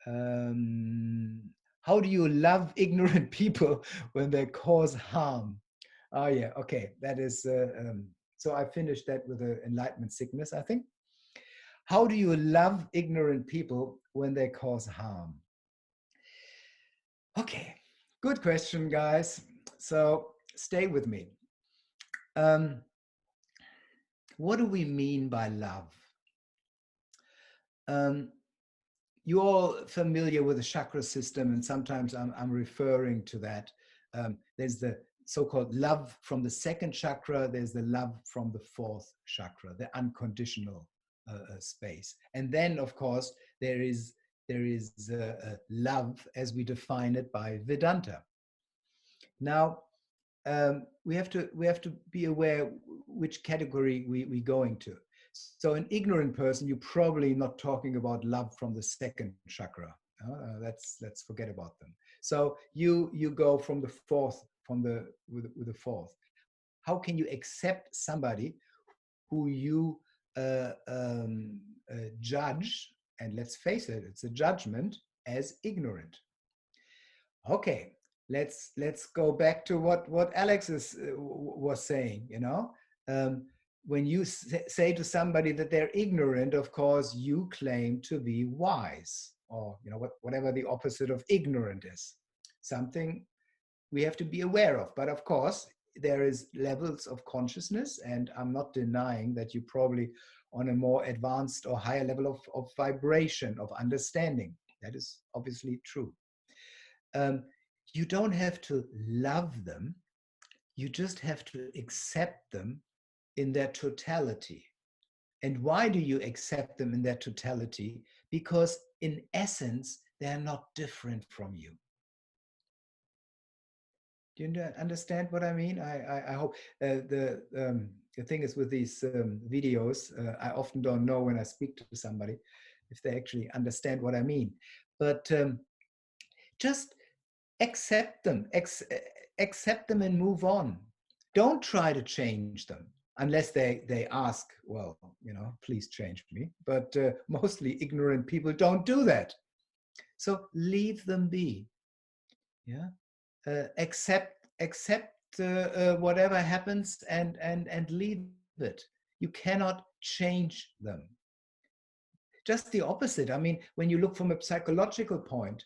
um, how do you love ignorant people when they cause harm? Oh yeah, okay, that is so I finished that with the enlightenment sickness, I think. How do you love ignorant people when they cause harm? Okay, good question, guys. So stay with me. Um, what do we mean by love? Um, you're all familiar with the chakra system, and sometimes I'm referring to that. There's the so-called love from the second chakra. There's the love from the fourth chakra, the unconditional space. And then, of course, there is love as we define it by Vedanta. Now, we have to be aware which category we go into. So an ignorant person, you're probably not talking about love from the second chakra. Let's forget about them. So you go from the fourth, with the fourth. How can you accept somebody who you judge, and let's face it, it's a judgment, as ignorant? Okay, let's go back to what Alex was saying. When you say to somebody that they're ignorant, of course you claim to be wise, or whatever the opposite of ignorant is. Something we have to be aware of. But of course there is levels of consciousness, and I'm not denying that you probably on a more advanced or higher level of vibration, of understanding. That is obviously true. um, you don't have to love them. You just have to accept them in their totality. And why do you accept them in their totality? Because in essence, they're not different from you. Do you understand what I mean? I hope the thing is with these videos, I often don't know when I speak to somebody if they actually understand what I mean. But just accept them, accept them and move on. Don't try to change them unless they ask, well, please change me. But mostly ignorant people don't do that. So leave them be. Yeah. Accept whatever happens, and leave it. You cannot change them. Just the opposite. I mean, when you look from a psychological point,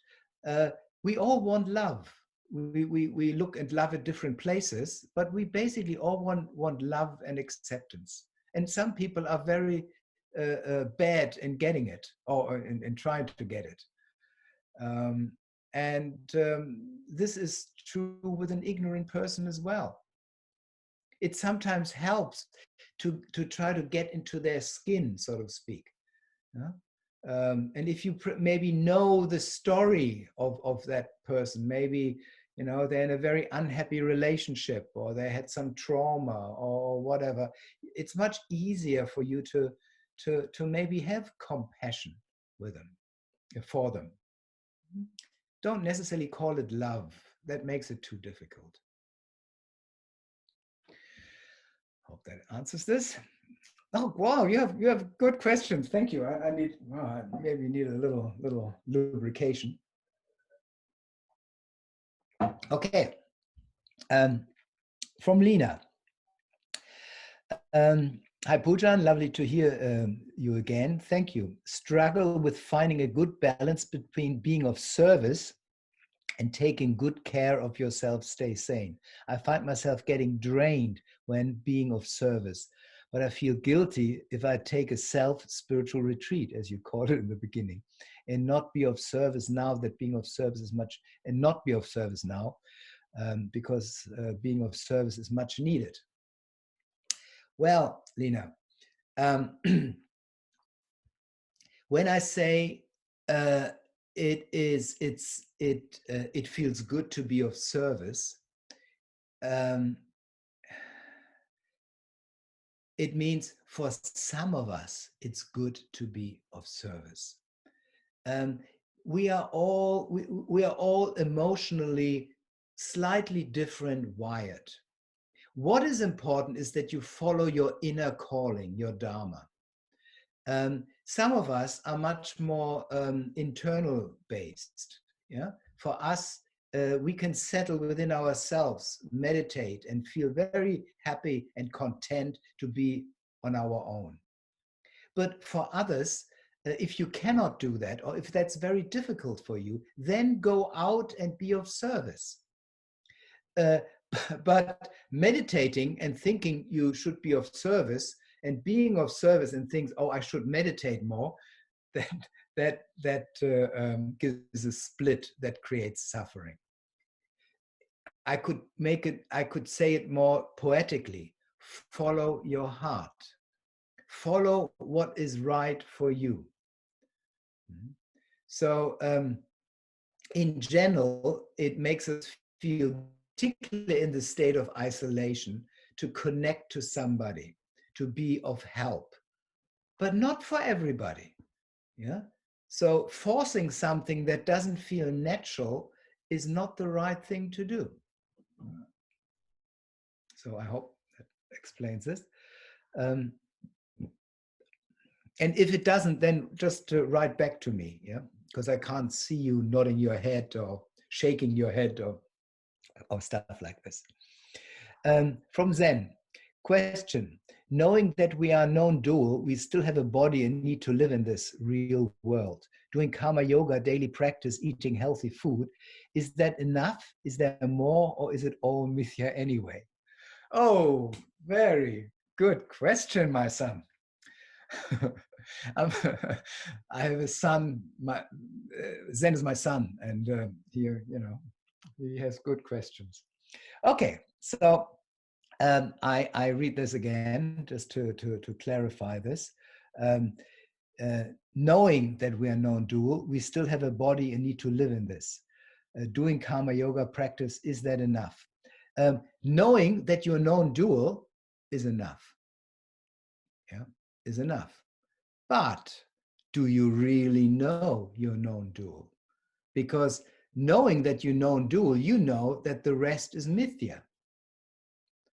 we all want love. We look at love at different places, but we basically all want love and acceptance. And some people are very bad in getting it, or in trying to get it. And this is true with an ignorant person as well. It sometimes helps to try to get into their skin, so to speak. Yeah? And if you maybe know the story of that person, maybe they're in a very unhappy relationship, or they had some trauma or whatever, it's much easier for you to maybe have compassion with them, for them. Don't necessarily call it love. That makes it too difficult. Hope that answers this. Oh wow, you have good questions. Thank you. I need maybe need a little lubrication. Okay, from Lena. Hi Pujan, lovely to hear you again. Thank you. Struggle with finding a good balance between being of service and taking good care of yourself. Stay sane. I find myself getting drained when being of service, but I feel guilty if I take a self-spiritual retreat, as you called it in the beginning, and not be of service now that being of service is much, and not be of service now because being of service is much needed. Well, Lena, when I say it feels good to be of service, it means for some of us it's good to be of service. We are all emotionally slightly different wired. What is important is that you follow your inner calling, your dharma. Some of us are much more internal based. Yeah, for us, we can settle within ourselves, meditate, and feel very happy and content to be on our own. But for others, if you cannot do that, or if that's very difficult for you, then go out and be of service. But meditating and thinking you should be of service, and being of service and think, oh, I should meditate more, that gives a split that creates suffering. I could say it more poetically. Follow your heart. Follow what is right for you. So in general, it makes us feel, particularly in the state of isolation, to connect to somebody, to be of help, but not for everybody. Yeah. So forcing something that doesn't feel natural is not the right thing to do. So I hope that explains this. And if it doesn't, then just write back to me, yeah, because I can't see you nodding your head or shaking your head or stuff like this. From Zen, question: knowing that we are non-dual, we still have a body and need to live in this real world. Doing karma yoga, daily practice, eating healthy food, is that enough? Is there more, or is it all Mithya anyway? Oh, very good question, my son. I have a son. Zen is my son, and he has good questions. Okay, so I read this again just to clarify this. Knowing that we are non-dual, we still have a body and need to live in this. Doing karma yoga practice, is that enough? Knowing that you're non-dual is enough. Yeah, is enough. But do you really know you're non-dual? Because knowing that you're non-dual, you know that the rest is Mithya.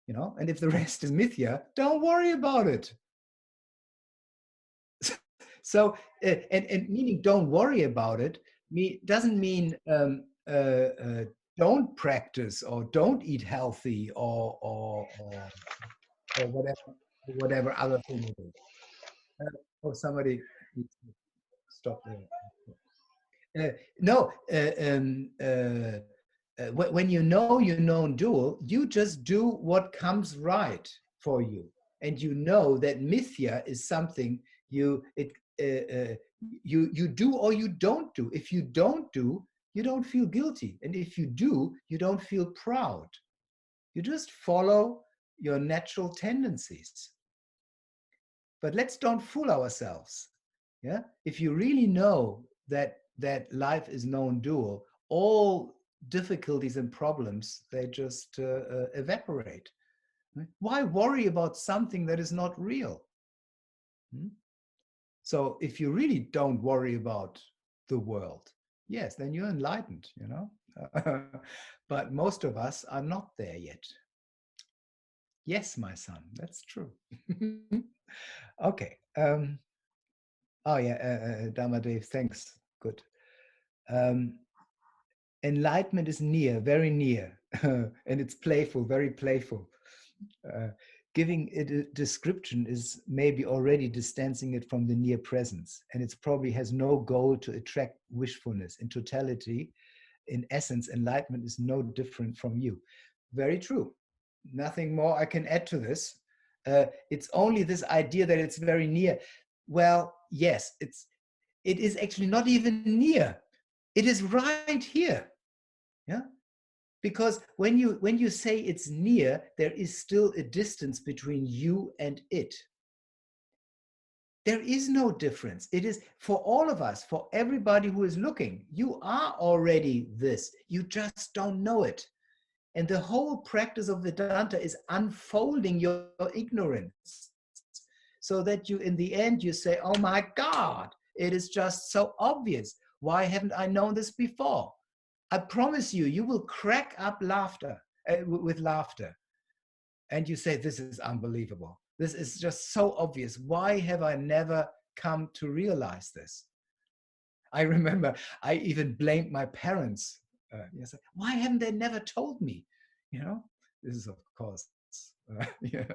And if the rest is Mithya, don't worry about it. So, and meaning don't worry about it doesn't mean don't practice or don't eat healthy or whatever other thing it is. Somebody needs to stop there. No, when you know you're non-dual, you just do what comes right for you, and you know that Mithya is something you do or you don't do. If you don't do, you don't feel guilty, and if you do, you don't feel proud. You just follow your natural tendencies. But let's don't fool ourselves. Yeah, if you really know that life is non-dual, all difficulties and problems, they just evaporate. Why worry about something that is not real? So if you really don't worry about the world, yes, then you're enlightened, But most of us are not there yet. Yes, my son, that's true. Okay. Oh yeah, Dharmadev, thanks. Good. Enlightenment is near, very near, and it's playful, very playful. Giving it a description is maybe already distancing it from the near presence, and it probably has no goal to attract wishfulness. In totality, in essence, enlightenment is no different from you. Very true. Nothing more I can add to this. It's only this idea that it's very near. Well, yes, it is actually not even near. It is right here. Yeah. Because when you say it's near, there is still a distance between you and it. There is no difference. It is for all of us, for everybody who is looking. You are already this. You just don't know it. And the whole practice of Vedanta is unfolding your ignorance, so that you, in the end, you say, oh my God, it is just so obvious. Why haven't I known this before? I promise you, you will crack up with laughter. and you say, this is unbelievable. This is just so obvious. Why have I never come to realize this? I remember I even blamed my parents. Yes, why haven't they never told me? You know, this is of course yeah,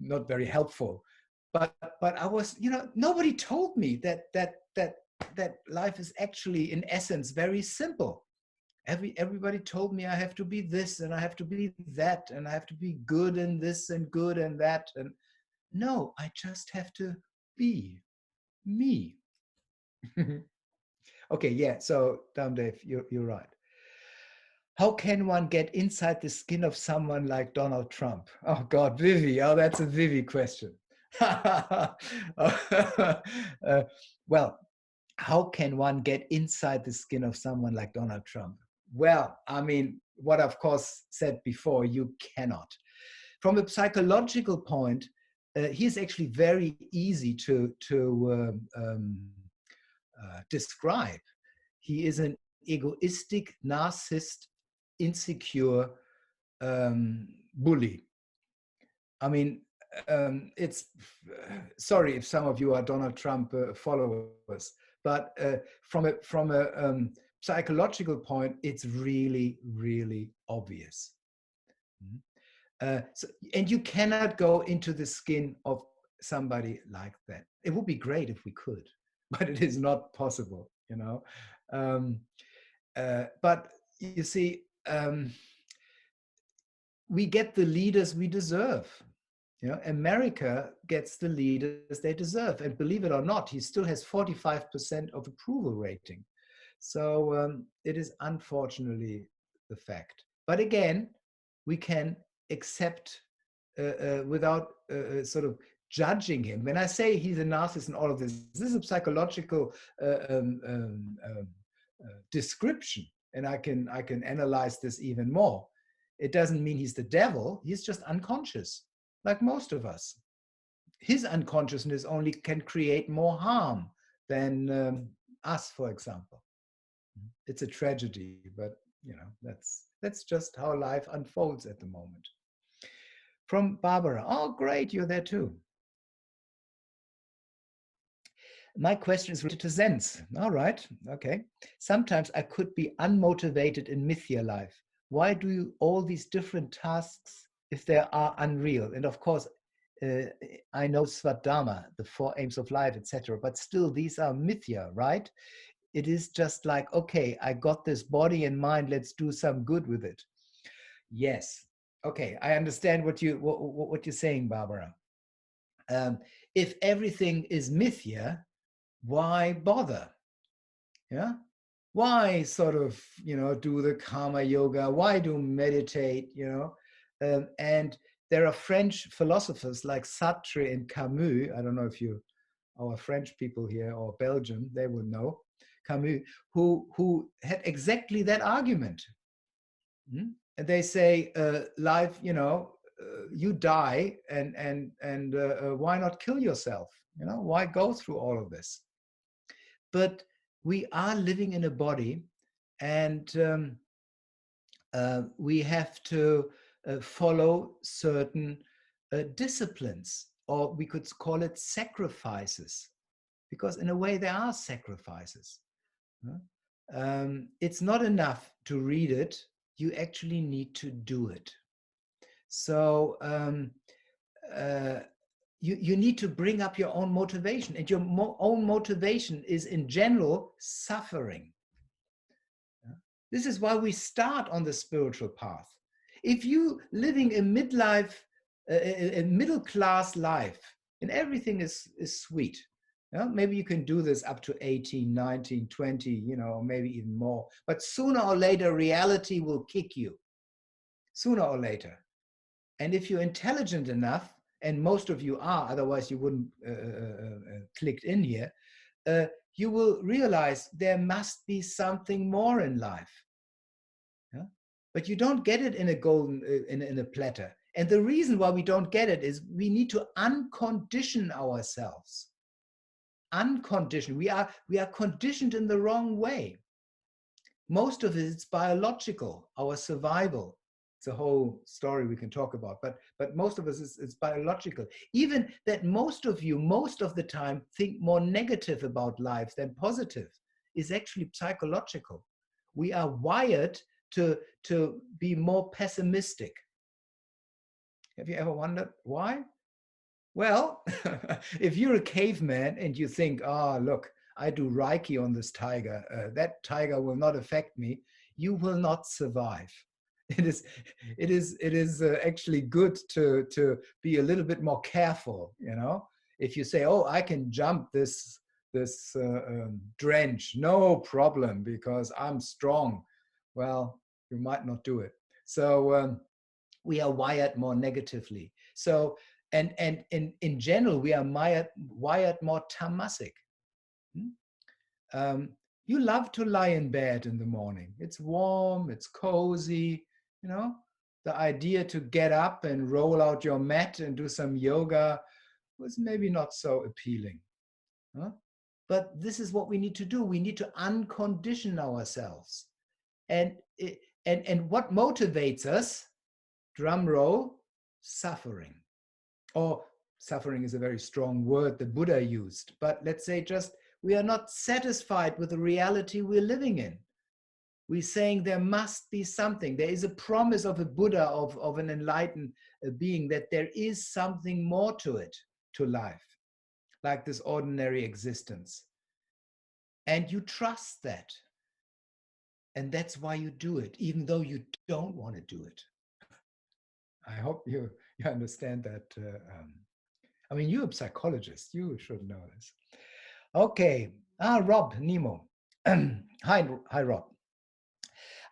not very helpful. But I was, you know, nobody told me that life is actually in essence very simple. Everybody told me I have to be this and I have to be that and I have to be good in this and good in that. And no, I just have to be me. Okay, yeah. So, Dave, you're right. How can one get inside the skin of someone like Donald Trump? Oh God, Vivi. Oh, that's a Vivi question. Well, how can one get inside the skin of someone like Donald Trump? Well, I mean, what I've of course said before, you cannot. From a psychological point, he's actually very easy to describe. He is an egoistic, narcissist, insecure bully. I mean, it's sorry if some of you are Donald Trump followers, but from a psychological point, it's really, really obvious. So, and you cannot go into the skin of somebody like that. It would be great if we could, but it is not possible, you know. But you see, we get the leaders we deserve. You know, America gets the leaders they deserve. And believe it or not, he still has 45% of approval rating. So it is unfortunately the fact. But again, we can accept without sort of judging him. When I say he's a narcissist and all of this, this is a psychological description, and I can analyze this even more. It doesn't mean he's the devil. He's just unconscious, like most of us. His unconsciousness only can create more harm than us, for example. It's a tragedy, but you know, that's just how life unfolds at the moment. From Barbara, oh great, you're there too. My question is related to Zens. All right, okay. Sometimes I could be unmotivated in Mithya life. Why do all these different tasks if they are unreal? And of course, I know Svadharma, the four aims of life, etc. But still, these are Mithya, right? It is just like, okay, I got this body and mind, let's do some good with it. Yes. Okay, I understand what you're saying, Barbara. If everything is Mithya, why bother? Yeah. Why sort of, you know, do the karma yoga? Why do meditate? You know, and there are French philosophers like Sartre and Camus. I don't know if you, our French people here or Belgium, they would know Camus, who had exactly that argument. And they say, life, you know, you die, and why not kill yourself? You know, why go through all of this? But we are living in a body, and we have to follow certain disciplines, or we could call it sacrifices, because in a way they are sacrifices. It's not enough to read it, you actually need to do it. So you need to bring up your own motivation, and your own motivation is in general suffering. This is why we start on the spiritual path. If you living a midlife, a middle class life, and everything is sweet, maybe you can do this up to 18, 19, 20, you know, maybe even more. But sooner or later, reality will kick you. Sooner or later. And if you're intelligent enough, and most of you are, otherwise you wouldn't clicked in here, you will realize there must be something more in life. Yeah? But you don't get it in a golden, in a platter. And the reason why we don't get it is we need to uncondition ourselves. Unconditioned. We are conditioned in the wrong way. Most of it is biological, our survival. it's a whole story we can talk about, but most of us it's biological. Even that most of you, most of the time, think more negative about life than positive is actually psychological. We are wired to be more pessimistic. Have you ever wondered why? Well, if you're a caveman and you think, oh, look, I do Reiki on this tiger, that tiger will not affect me, you will not survive. It is, actually good to be a little bit more careful. If you say, oh, I can jump this drench, no problem, because I'm strong. Well, you might not do it. So we are wired more negatively. So, and in general, we are wired more tamasic. You love to lie in bed in the morning. It's warm, it's cozy, The idea to get up and roll out your mat and do some yoga was maybe not so appealing. Huh? But this is what we need to do. We need to uncondition ourselves. And what motivates us? Drum roll, suffering. Or suffering is a very strong word that Buddha used, but let's say just we are not satisfied with the reality we're living in. We're saying there must be something. There is a promise of a Buddha, of an enlightened being, that there is something more to it, to life, like this ordinary existence. And you trust that. And that's why you do it, even though you don't want to do it. I hope you understand that. I mean, you're a psychologist. You should know this. Okay. Rob, Nemo. Hi, Rob.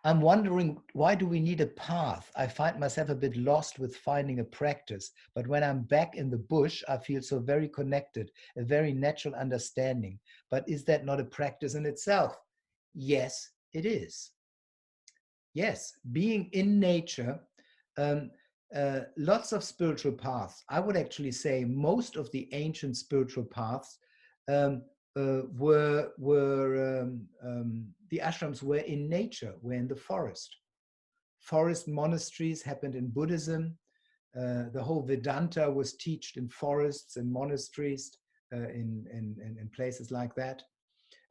I'm wondering, why do we need a path? I find myself a bit lost with finding a practice, but when I'm back in the bush, I feel so very connected, a very natural understanding. But is that not a practice in itself? Yes, it is. Yes, being in nature, lots of spiritual paths. I would actually say most of the ancient spiritual paths were the ashrams were in nature, were in the forest. Forest monasteries happened in Buddhism. The whole Vedanta was taught in forests and monasteries in places like that.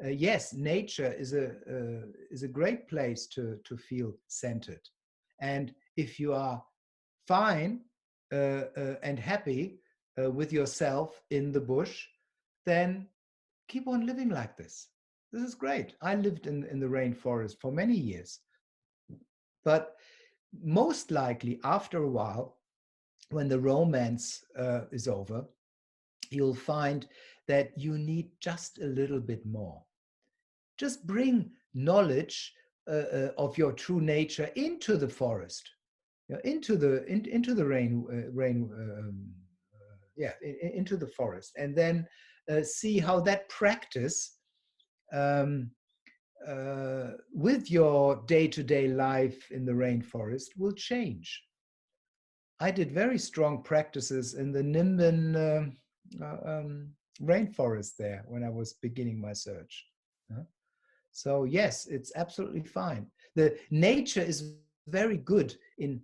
Yes, nature is a great place to feel centered. And if you are fine and happy with yourself in the bush, then keep on living like this. This is great. I lived in the rainforest for many years. But most likely, after a while, when the romance is over, you'll find that you need just a little bit more. Just bring knowledge of your true nature into the forest, into the into the forest, and then see how that practice with your day-to-day life in the rainforest will change. I did very strong practices in the Nimban rainforest there when I was beginning my search. So yes, it's absolutely fine. The nature is very good in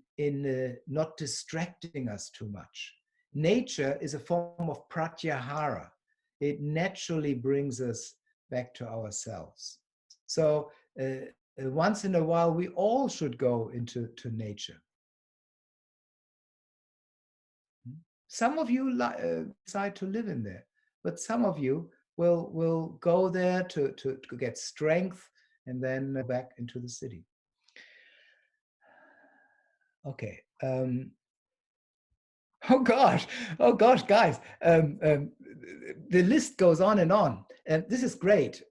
not distracting us too much. Nature is a form of pratyahara. It naturally brings us back to ourselves. So once in a while, we all should go into nature. Some of you decide to live in there, but some of you will go there to get strength and then back into the city. Okay. Oh gosh, guys. The list goes on and on. This is great,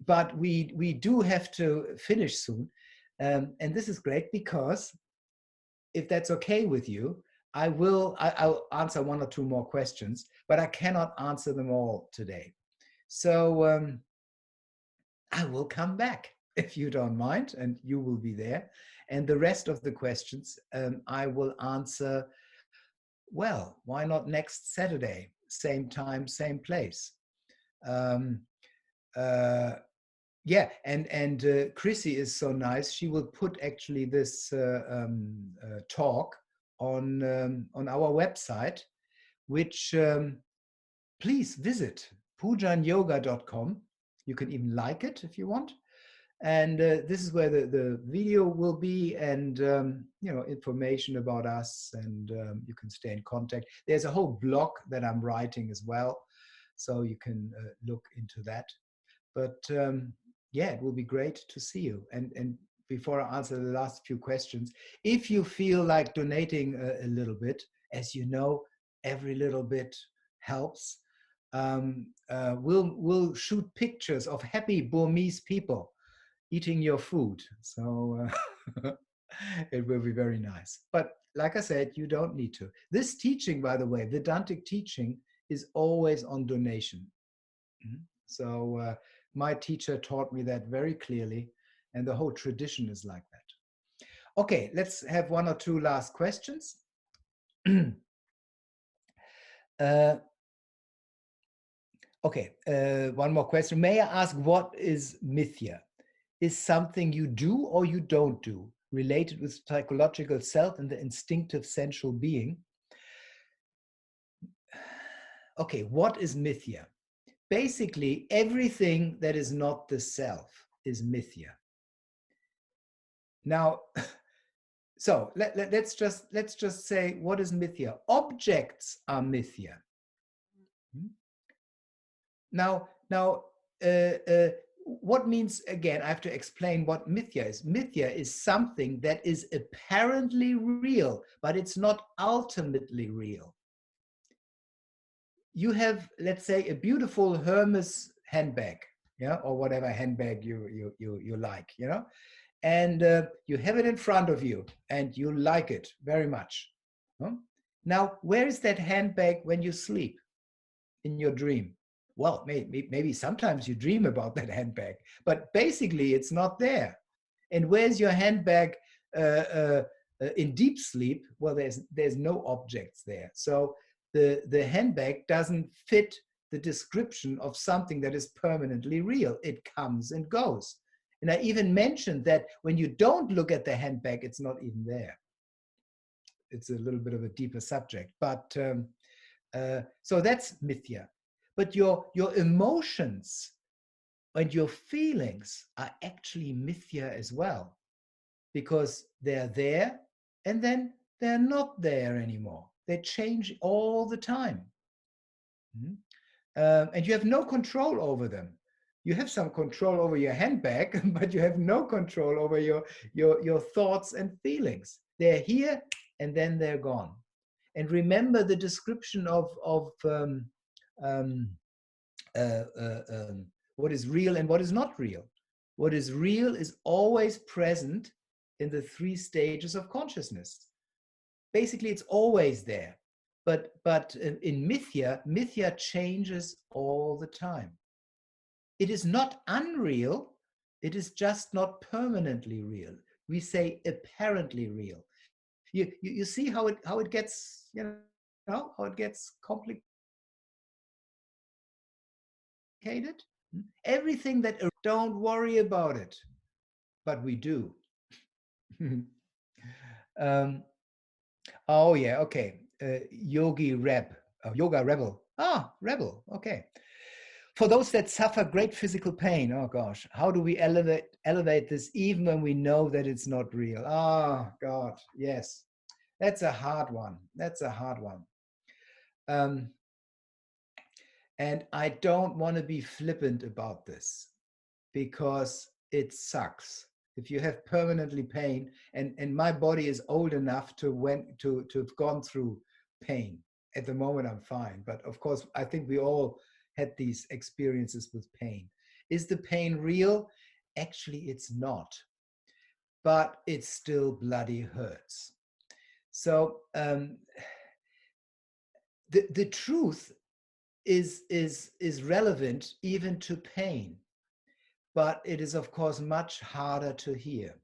but we do have to finish soon. And this is great because if that's okay with you, I'll answer one or two more questions, but I cannot answer them all today. So I will come back if you don't mind, and you will be there. And the rest of the questions I will answer, well, why not next Saturday? Same time, same place. Yeah, and Chrissy is so nice. She will put actually this talk on our website, which please visit pujanyoga.com. You can even like it if you want. And this is where the video will be, and information about us, and you can stay in contact. There's a whole blog that I'm writing as well, so you can look into that. But yeah, it will be great to see you. And before I answer the last few questions, if you feel like donating a little bit, as you know, every little bit helps. We'll shoot pictures of happy Burmese people eating your food. So it will be very nice. But like I said, you don't need to. This teaching, by the way, Vedantic teaching, is always on donation. So my teacher taught me that very clearly, and the whole tradition is like that. Okay, let's have one or two last questions. One more question. May I ask, what is Mithya? Is something you do or you don't do, related with psychological self and the instinctive sensual being? Okay, what is Mithya? Basically, everything that is not the self is Mithya. Now, so let's just say, what is Mithya? Objects are Mithya. Now, what means, again, I have to explain what Mithya is. Mithya is something that is apparently real, but it's not ultimately real. You have, let's say, a beautiful Hermes handbag, yeah, or whatever handbag you like, and you have it in front of you and you like it very much. Now, where is that handbag when you sleep in your dream? Well, maybe sometimes you dream about that handbag, but basically it's not there. And where's your handbag in deep sleep? Well, there's no objects there. So the handbag doesn't fit the description of something that is permanently real. It comes and goes. And I even mentioned that when you don't look at the handbag, it's not even there. It's a little bit of a deeper subject, but so that's Mithya. But your emotions and your feelings are actually Mithya as well, because they're there and then they're not there anymore. They change all the time. And you have no control over them. You have some control over your handbag, but you have no control over your thoughts and feelings. They're here and then they're gone. And remember the description of what is real and what is not real. What is real is always present in the three stages of consciousness. Basically, it's always there. But in Mithya changes all the time. It is not unreal. It is just not permanently real. We say apparently real. You see how it gets, how it gets complicated? Everything that, don't worry about it, but we do. Oh yeah, okay. Yoga rebel. Rebel. Okay. For those that suffer great physical pain, oh gosh, how do we elevate this even when we know that it's not real? Oh God, yes. That's a hard one. And I don't want to be flippant about this, because it sucks. If you have permanently pain, and my body is old enough to have gone through pain. At the moment, I'm fine. But of course, I think we all had these experiences with pain. Is the pain real? Actually, it's not. But it still bloody hurts. So the truth is relevant even to pain, but it is of course much harder to hear.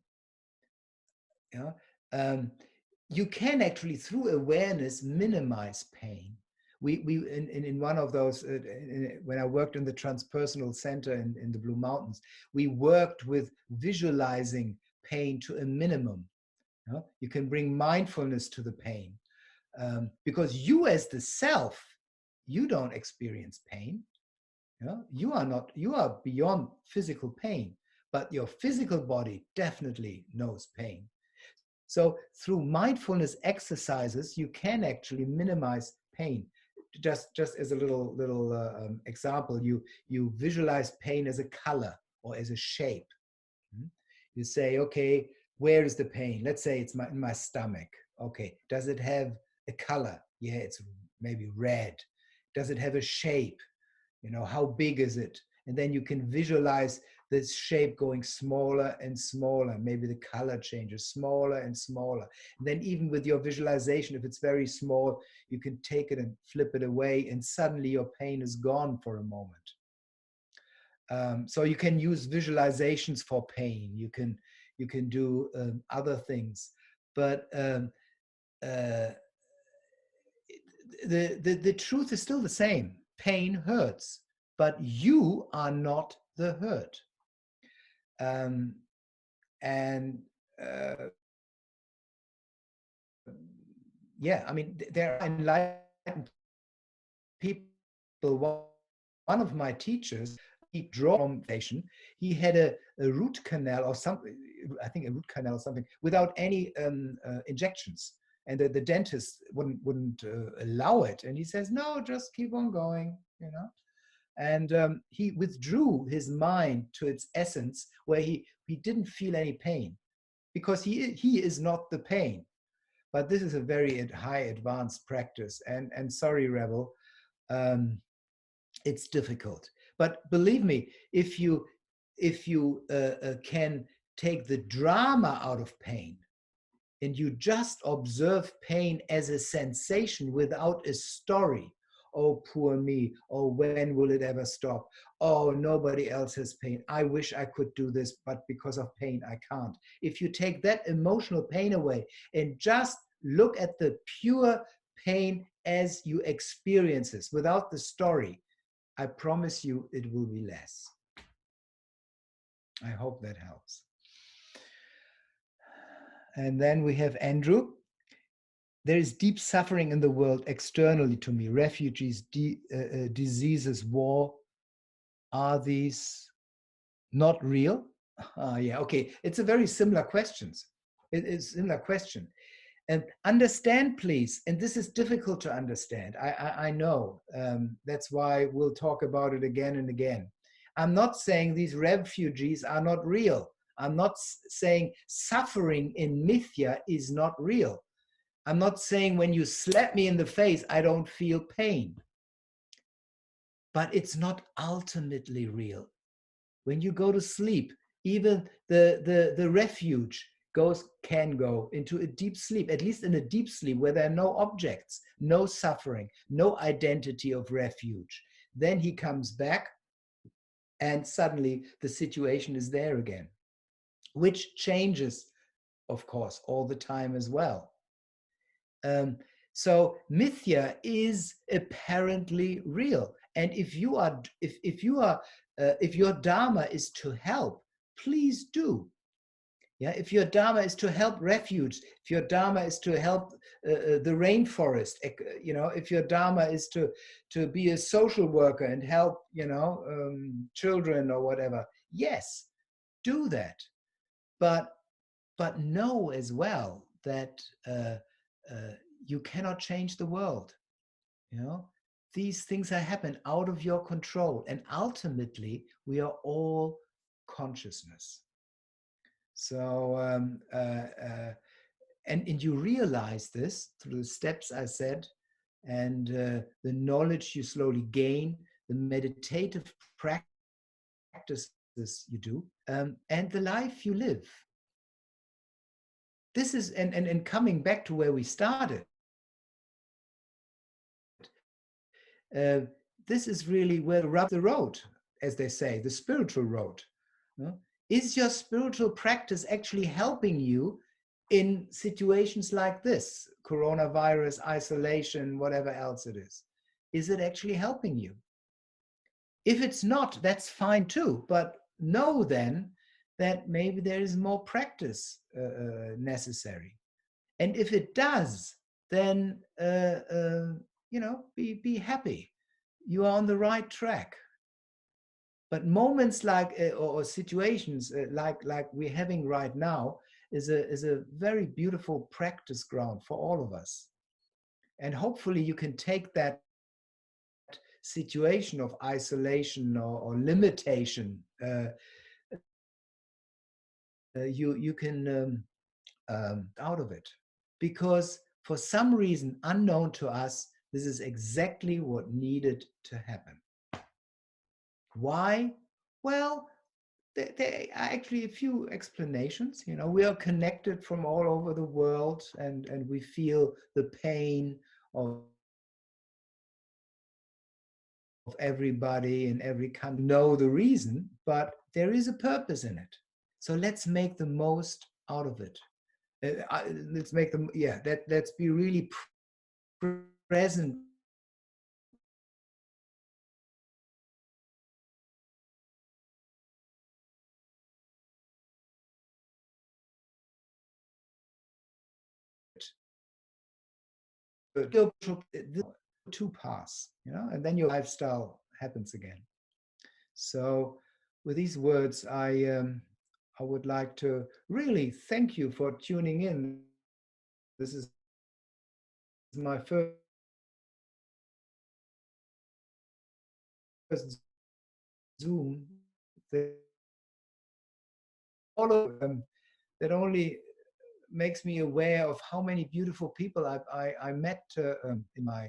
You can actually, through awareness, minimize pain. in one of those, when I worked in the Transpersonal Center in the Blue Mountains, we worked with visualizing pain to a minimum. You know? You can bring mindfulness to the pain, because you as the self, you don't experience pain. You know? You are beyond physical pain, but your physical body definitely knows pain. So through mindfulness exercises, you can actually minimize pain. Just as a little example, you visualize pain as a color or as a shape. You say, okay, where is the pain? Let's say it's in my stomach. Okay, does it have a color? Yeah, it's maybe red. Does it have a shape? You know, how big is it? And then you can visualize this shape going smaller and smaller. Maybe the color changes, smaller and smaller. And then even with your visualization, if it's very small, you can take it and flip it away, and suddenly your pain is gone for a moment. So you can use visualizations for pain. You can do other things, but the truth is still the same. Pain hurts, but you are not the hurt. And yeah, I mean, there are enlightened people. One of my teachers, he drew from patient. He had a root canal or something, I think a root canal or something, without any injections. And the dentist wouldn't allow it. And he says, no, just keep on going, you know. And he withdrew his mind to its essence, where he didn't feel any pain, because he is not the pain. But this is a very high advanced practice. And sorry, Rebel, it's difficult. But believe me, if you can take the drama out of pain, and you just observe pain as a sensation without a story. Oh, poor me. Oh, when will it ever stop? Oh, nobody else has pain. I wish I could do this, but because of pain, I can't. If you take that emotional pain away and just look at the pure pain as you experience it without the story, I promise you it will be less. I hope that helps. And then we have Andrew. There is deep suffering in the world externally to me. Refugees, diseases, war. Are these not real? Yeah, okay. It's a very similar question. It's a similar question. And understand, please, and this is difficult to understand. I know. That's why we'll talk about it again and again. I'm not saying these refugees are not real. I'm not saying suffering in Mithya is not real. I'm not saying when you slap me in the face, I don't feel pain. But it's not ultimately real. When you go to sleep, even the refuge can go into a deep sleep, at least in a deep sleep where there are no objects, no suffering, no identity of refuge. Then he comes back and suddenly the situation is there again, which changes, of course, all the time as well. So Mithya is apparently real, and if your dharma is to help, please do. Yeah, if your dharma is to help refuge, if your dharma is to help the rainforest, you know, if your dharma is to be a social worker and help, you know, children or whatever, yes, do that. But know as well that you cannot change the world. You know, these things happen out of your control, and ultimately we are all consciousness. So and you realize this through the steps I said, and the knowledge you slowly gain, the meditative practices you do, and the life you live. This is, and coming back to where we started, this is really where the rubber the road, as they say, the spiritual road. Is your spiritual practice actually helping you in situations like this, coronavirus, isolation, whatever else it is? is it actually helping you? If it's not, that's fine too, but know then that maybe there is more practice necessary. And if it does, then be happy. You are on the right track. But moments like or situations like we're having right now is a very beautiful practice ground for all of us. And hopefully you can take that situation of isolation or limitation. You can out of it, because for some reason unknown to us, this is exactly what needed to happen. Why? Well, there are actually a few explanations. We are connected from all over the world, and we feel the pain of everybody in every country. Know the reason, but there is a purpose in it. So let's make the most out of it. Let's make them, let's be really present to pass, and then your lifestyle happens again. So with these words, I would like to really thank you for tuning in. This is my first Zoom that all of them, that only makes me aware of how many beautiful people I met in my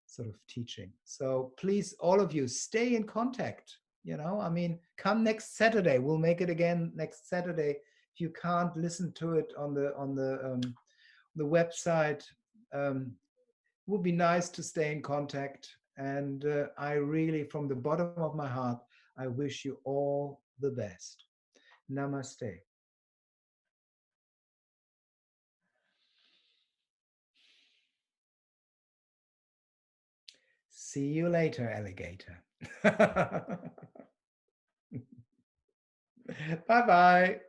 sort of teaching. So please, all of you, stay in contact. Come next Saturday. We'll make it again next Saturday. If you can't listen to it on the website, it would be nice to stay in contact. And I really, from the bottom of my heart, I wish you all the best. Namaste. See you later, alligator. Bye-bye.